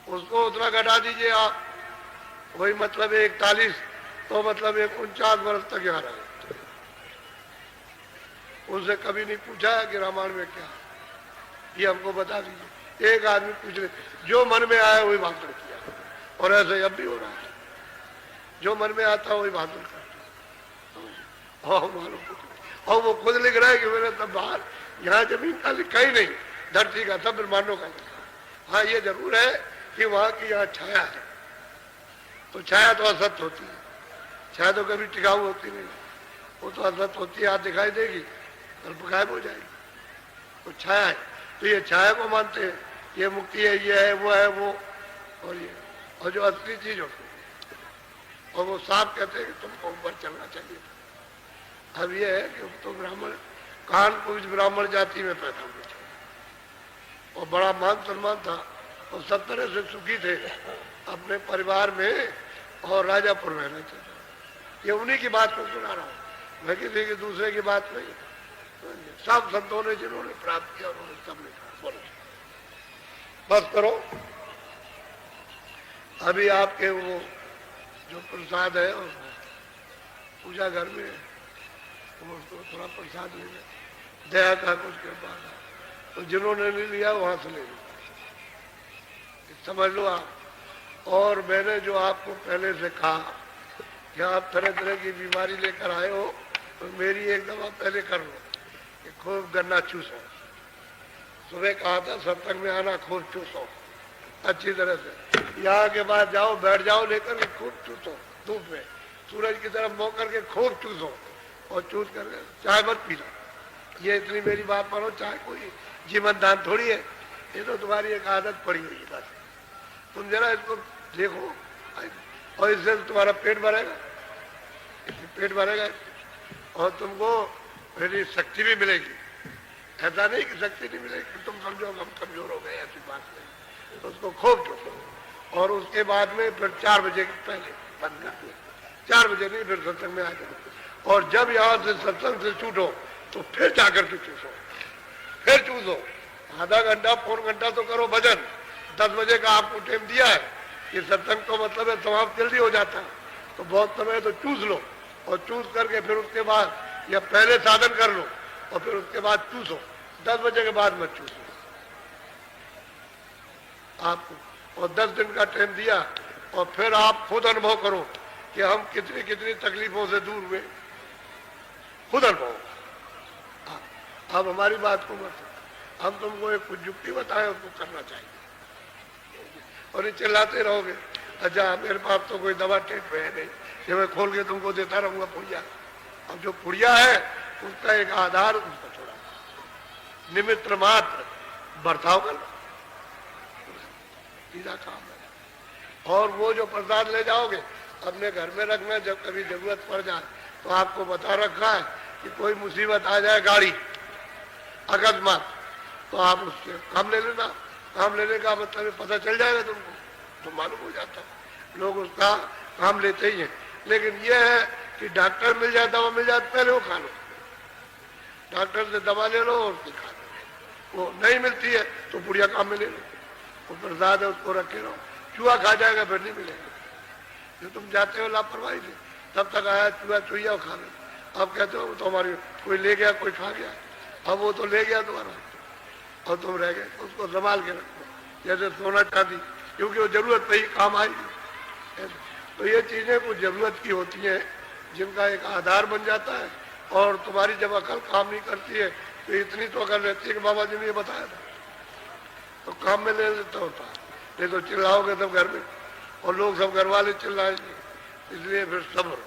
उसको उतना घटा दीजिए आप, वही मतलब 41, तो मतलब 49 वर्ष तक यहाँ रहे। उनसे कभी नहीं पूछा कि रामायण में क्या, ये हमको बता दीजिए। एक आदमी पूछ ले, जो मन में आया वही भाषण किया, और ऐसे अब भी हो रहा है, जो मन में आता वही भाषण करता। और वो खुद लिख रहा है कि मैंने तब बाहर यहाँ जमीन का लिखा ही नहीं, धरती का सब ब्रह्मांडों का लिखा। हाँ ये जरूर है कि वहां की यहाँ छाया है, तो छाया तो असत होती है, छाया तो कभी टिकाऊ होती नहीं, वो तो असत होती है, आज दिखाई देगी कल गायब हो जाएगी, तो छाया है। तो ये छाया को मानते हैं, ये मुक्ति है, ये है, वो है वो, और ये, और जो असली चीज होती है, और वो साफ कहते हैं कि तुमको ऊपर चलना चाहिए था। अब ये है कि तो ब्राह्मण कानपुर ब्राह्मण जाति में पैदा हुए थे और बड़ा मान सम्मान था और सब तरह से सुखी थे अपने परिवार में और राजापुर में रहते थे। ये उन्हीं की बात को सुना रहा हूँ, मैं किसी की दूसरे की बात नहीं। सब संतों ने जिन्होंने प्राप्त किया उन्होंने सबने कहा बोलो बस करो। अभी आपके वो जो प्रसाद है और पूजा घर में उसको थोड़ा प्रसाद ले लें, दया का कुछ कृपा का, तो जिन्होंने नहीं लिया वहां से ले लो, समझ लो आप। और मैंने जो आपको पहले से कहा कि आप तरह तरह की बीमारी लेकर आए हो, तो मेरी एक दफा पहले कर लो कि खूब गन्ना चूसो। सुबह कहा था सत्संग में आना, खूब चूसो अच्छी तरह से, यहाँ के बाद जाओ बैठ जाओ लेकर के खूब चूसो, धूप में सूरज की तरफ मुँह करके खूब चूसो और चूस करके चाय मत पीना। ये इतनी मेरी बात मानो, चाय कोई जीवन दान थोड़ी है, ये तो तुम्हारी एक आदत पड़ी हुई है बस। तुम जरा इसको देखो और इससे तुम्हारा पेट भरेगा, पेट भरेगा और तुमको मेरी शक्ति भी मिलेगी। ऐसा नहीं कि शक्ति नहीं मिलेगी, तुम समझो हम कमजोर हो गए, ऐसी बात नहीं। तो उसको खूब चुको और उसके बाद में फिर 4 बजे के पहले बंद कर दो, 4 बजे नहीं, फिर सत्संग में आ जाओ। और जब यहाँ से सत्संग से छूटो तो फिर जाकर के चूसो, फिर चूसो, आधा घंटा पौन घंटा तो करो भजन। 10 बजे का आपको टाइम दिया है, ये सत्संग तो मतलब है समाप्त जल्दी हो जाता है, तो बहुत समय तो चूस लो और चूस करके फिर उसके बाद या पहले साधन कर लो और फिर उसके बाद चूसो। 10 बजे के बाद मत चूसो आपको, और 10 दिन का टाइम दिया और फिर आप खुद अनुभव करो कि हम कितनी कितनी तकलीफों से दूर हुए, खुद अनुभव। अब हमारी बात को मत, हम तुमको एक कुछ युक्ति बताएं, उसको करना चाहिए और ये चिल्लाते रहोगे अच्छा मेरे पास तो कोई दवा टेप है नहीं, ये मैं खोल के तुमको देता रहूंगा पुड़िया। अब जो पुड़िया है उसका एक आधार उसको छोड़ा, निमित्त मात्र बर्ताव करना सीधा काम है। और वो जो प्रसाद ले जाओगे अपने घर में रखना, जब कभी जरूरत पड़ जाए तो आपको बता रखा है कि कोई मुसीबत आ जाए गाड़ी अकस्मात, तो आप उससे काम ले लेना। काम लेने का मतलब पता चल जाएगा तुमको, तो मालूम हो जाता है। लोग उसका काम लेते ही हैं, लेकिन यह है कि डॉक्टर मिल जाए, दवा मिल जाए, पहले वो खा लो, डॉक्टर से दवा ले लो और उसकी खा लो। वो नहीं मिलती है तो बुढ़िया काम में ले लो, वो प्रसाद है उसको रखे रहो, चूहा खा जाएगा फिर नहीं मिलेगा। जो तुम जाते हो लापरवाही से, तब तक आया चूहा चुहिया खा लो। अब कहते हो तो हमारी कोई ले गया कोई खा गया, अब वो तो ले गया तुम्हारा और तुम रह गए, उसको संभाल के रखो जैसे सोना चांदी, क्योंकि वो जरूरत पे ही काम आएगी। तो ये चीजें कुछ जरूरत की होती हैं जिनका एक आधार बन जाता है। और तुम्हारी जब अकल काम नहीं करती है तो इतनी तो अकल रहती है कि बाबा जी ने ये बताया था तो काम में ले लेता होता, नहीं तो चिल्लाओगे तब घर में और लोग सब घर वाले चिल्लाएंगे, इसलिए फिर सब्र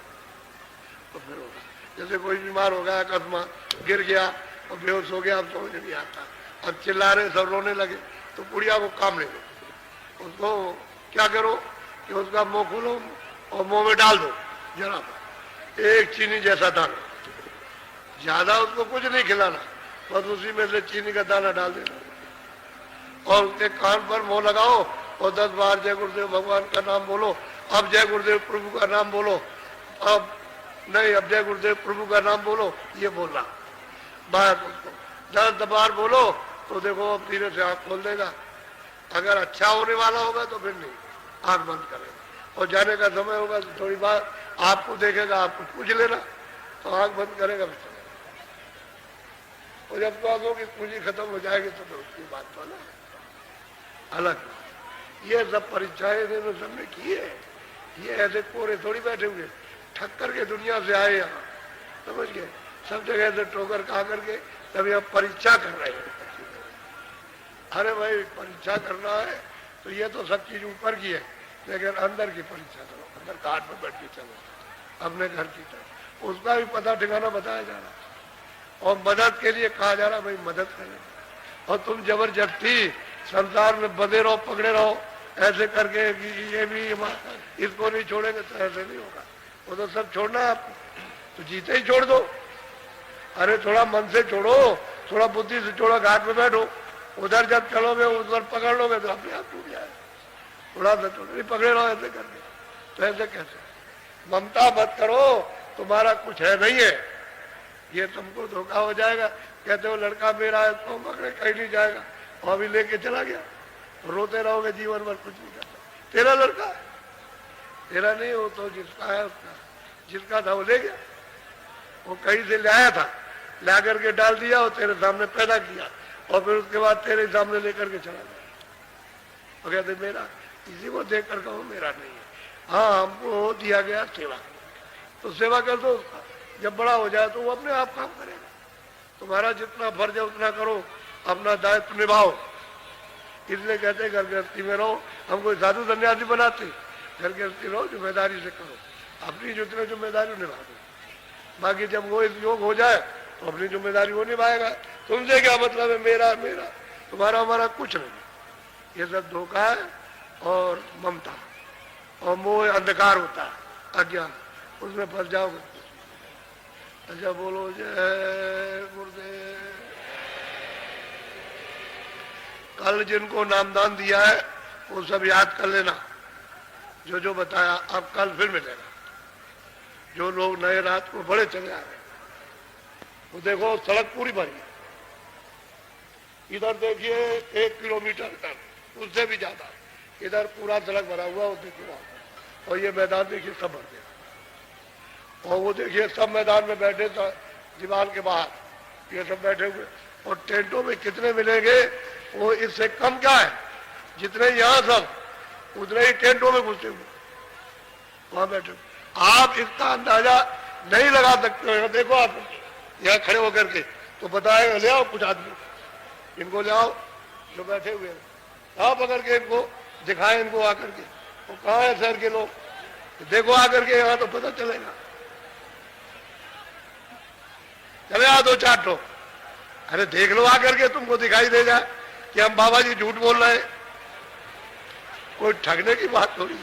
तो फिर होगा। जैसे कोई बीमार हो गया अकस्मात गिर गया और बेहोश हो गया, अब समझ नहीं आता, अब चिल्ला रहे सब रोने लगे, तो बुढ़िया को काम ले लो, उसको क्या करो कि उसका मुंह खोलो और मुंह में डाल दो जरा एक चीनी जैसा दाना, ज्यादा उसको कुछ नहीं खिलाना, बस उसी में से चीनी का दाना डाल देना और उसके कान पर मुंह लगाओ और 10 बार जय गुरुदेव भगवान का नाम बोलो। अब जय गुरुदेव प्रभु का नाम बोलो, अब नहीं अब जय गुरुदेव प्रभु का नाम बोलो, ये बोलना बाहर उसको 10 बार बोलो तो देखो अब धीरे से आँख खोल देगा। अगर अच्छा होने वाला होगा तो फिर नहीं, आँख बंद करेगा और जाने का समय होगा तो थोड़ी बार आपको देखेगा, आपको पूछ लेना तो आँख बंद करेगा फिर और जब बातों की पूंजी खत्म हो जाएगी तो फिर उसकी बात तो अलग। ये सब परीक्षाएं इन्होंने सबने की है, ये ऐसे कोरे थोड़ी बैठे हुए ठक्कर के दुनिया से आए यहाँ, समझ गए, सब जगह से ठोकर खा करके तब यहाँ परीक्षा कर रहे हैं। अरे भाई परीक्षा करना है तो ये तो सब चीज ऊपर की है, लेकिन अंदर की परीक्षा करो, अंदर घाट पर बैठ के चलो अपने घर की तरफ, उसका भी पता ठिकाना बताया जा रहा है। और मदद के लिए कहा जा रहा है भाई मदद करें, और तुम जबरदस्ती संसार में बंधे रहो, पकड़े रहो ऐसे करके कि ये भी इसको नहीं छोड़ेंगे, तो ऐसे नहीं होगा। वो तो सब छोड़ना है आपको, तो जीते ही छोड़ दो। अरे थोड़ा मन से छोड़ो, थोड़ा बुद्धि से छोड़ो, घाट में बैठो, उधर जब चलोगे उधर पकड़ लोगे तो अपने आप टूट जाए। थोड़ा सा छोड़ो, नहीं पकड़े रहो ऐसे करके, तो ऐसे कैसे? ममता मत करो, तुम्हारा कुछ है नहीं है, ये तुमको धोखा हो जाएगा। कहते हो लड़का मेरा है तो पकड़े कहीं नहीं जाएगा, और अभी लेके चला गया, रोते रहोगे जीवन भर, कुछ नहीं करता। तेरा लड़का है, तेरा नहीं हो तो जिसका है उसका, जिसका था वो ले गया, वो कहीं से लाया था, ला करके डाल दिया और तेरे सामने पैदा किया, और फिर उसके बाद तेरे सामने लेकर के चला गया। और कहते मेरा, किसी को देख कर कहो मेरा नहीं है। हाँ हमको दिया गया सेवा, तो सेवा कर दो उसका, जब बड़ा हो जाए तो वो अपने आप काम करेगा। तुम्हारा जितना फर्ज है उतना करो, अपना दायित्व निभाओ। इसलिए कहते घर गृहस्थी में रहो, हम कोई साधु सन्यासी बनाते, घर गृहस्थी रहो, जिम्मेदारी से करो, अपनी जितने जिम्मेदारी निभा दो। बाकी जब वो इस योग हो जाए तो अपनी जिम्मेदारी वो निभाएगा। तुमसे क्या मतलब है मेरा मेरा, तुम्हारा हमारा कुछ नहीं। ये सब धोखा है और ममता और मोह, अंधकार होता है, अज्ञान, उसमें फंस जाओगे। अच्छा बोलो जय गुरुदेव। कल जिनको नामदान दिया है वो सब याद कर लेना, जो जो बताया। अब कल फिर मिलेगा। जो लोग नए रात को बड़े चले आ रहे, वो देखो सड़क पूरी भरी, इधर देखिए 1 किलोमीटर तक, उससे भी ज्यादा इधर पूरा सड़क भरा हुआ, वो देखिए। और ये मैदान देखिए सब भर गया, और वो देखिए सब मैदान में बैठे था, दीवार के बाहर ये सब बैठे हुए। और टेंटों में कितने मिलेंगे वो इससे कम क्या है, जितने यहाँ सब उतने ही टेंटों में घुसे हुए वहां बैठे हुए। आप इसका अंदाजा नहीं लगा सकते हो। देखो आप यहाँ खड़े होकर के तो बताएगा, ले आओ कुछ आदमी, इनको ले आओ जो बैठे हुए हैं, आप पकड़ के इनको दिखाएं, इनको आकर के। वो कहाँ है शहर के लोग, तो देखो आकर के यहाँ तो पता चलेगा। चले आ 2-4 लोग, अरे देख लो आकर के, तुमको दिखाई दे जाए कि हम बाबा जी झूठ बोल रहे हैं। कोई ठगने की बात थोड़ी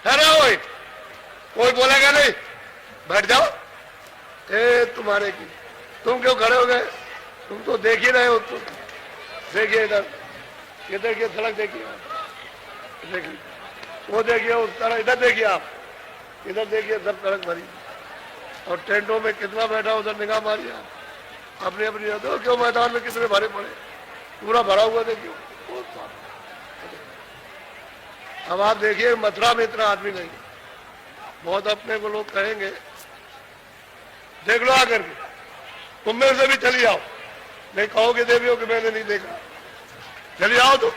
है ना। कोई बोलेगा नहीं, बैठ जाओ। ए तुम्हारे की, तुम क्यों खड़े हो गए, तुम तो देख ही रहे हो। तुम देखिए इधर, ये देखिए सड़क देखिए, देखिए वो देखिए उस तरह, इधर देखिए आप, इधर देखिए सब सड़क भरी, और टेंटों में कितना बैठा उधर निगाह मारिए आप अपनी अपनी। दो क्यों मैदान में कितने भरे पड़े, पूरा भरा हुआ देखिए। अब आप देखिए मथुरा में इतना आदमी नहीं, बहुत अपने को लोग कहेंगे, देख लो आकर के, तुम में से भी चली आओ, नहीं कहोगे देवियों कि मैंने नहीं देखा, चली आओ। तो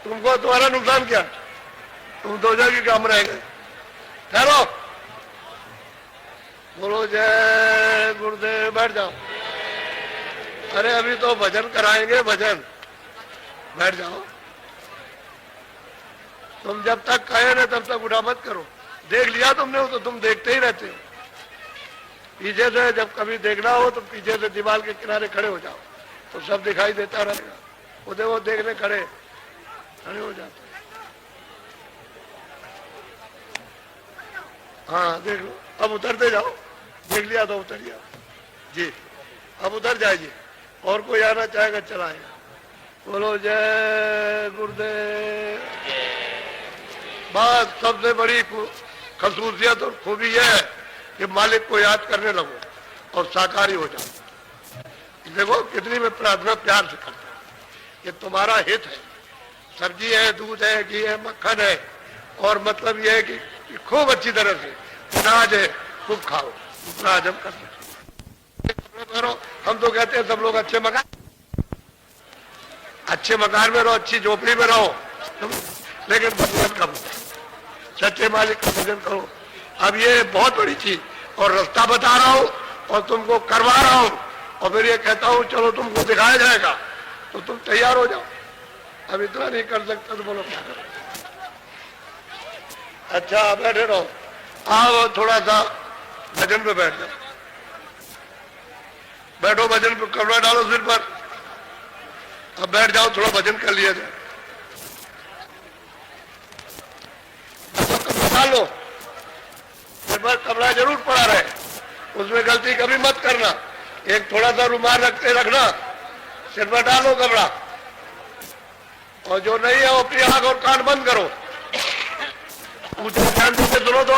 तुमको तुम्हारा नुकसान क्या, तुम 2 जगह काम रह गए। ठहरो, बोलो जय गुरुदेव, बैठ जाओ। अरे अभी तो भजन कराएंगे, भजन, बैठ जाओ। तुम जब तक कहे ना तब तक उठा मत करो। देख लिया तुमने वो तो तुम देखते ही रहते हो। पीछे से जब कभी देखना हो तो पीछे से दीवार के किनारे खड़े हो जाओ, तो सब दिखाई देता रहेगा। उधर वो देखने खड़े हो जाते। हाँ देख लो, अब उतरते जाओ, देख लिया तो उतरिए जी। अब उतर जाइए, और कोई आना चाहेगा चलाएगा। बोलो जय गुरुदेव। बस सबसे बड़ी खसूसियत और खूबी यह है कि मालिक को याद करने लगो और साकारी हो जाओ। देखो कितनी मैं प्रार्थना प्यार से करता हूँ, ये तुम्हारा हित है। सब्जी है, दूध है, घी है, मक्खन है, और मतलब यह है कि खूब अच्छी तरह से अनाज है, खूब खाओ, उतना हजम कर सकते। हम तो कहते हैं सब लोग अच्छे मकान में रहो, अच्छी झोपड़ी में रहो, लेकिन भजन करो, सच्चे मालिक का भजन करो। अब ये बहुत बड़ी चीज, और रास्ता बता रहा हूँ और तुमको करवा रहा हूँ, और फिर ये कहता हूँ चलो तुमको दिखाया जाएगा, तो तुम तैयार हो जाओ। अब इतना नहीं कर सकता तो बोलो क्या करो। अच्छा बैठे रहो, आओ थोड़ा सा भजन पे बैठ जाओ, बैठो भजन पे, कपड़ा डालो सिर पर, अब बैठ जाओ, थोड़ा भजन कर लिया जाए। कपड़ा डालो सिर पर, कपड़ा जरूर पड़ा रहे, उसमें गलती कभी मत करना। एक थोड़ा सा रुमाल रखते रखना, सिर पर डालो कपड़ा, और जो नहीं है वो अपनी आंख और कान बंद करो, मुझे शांति से सुनो दो।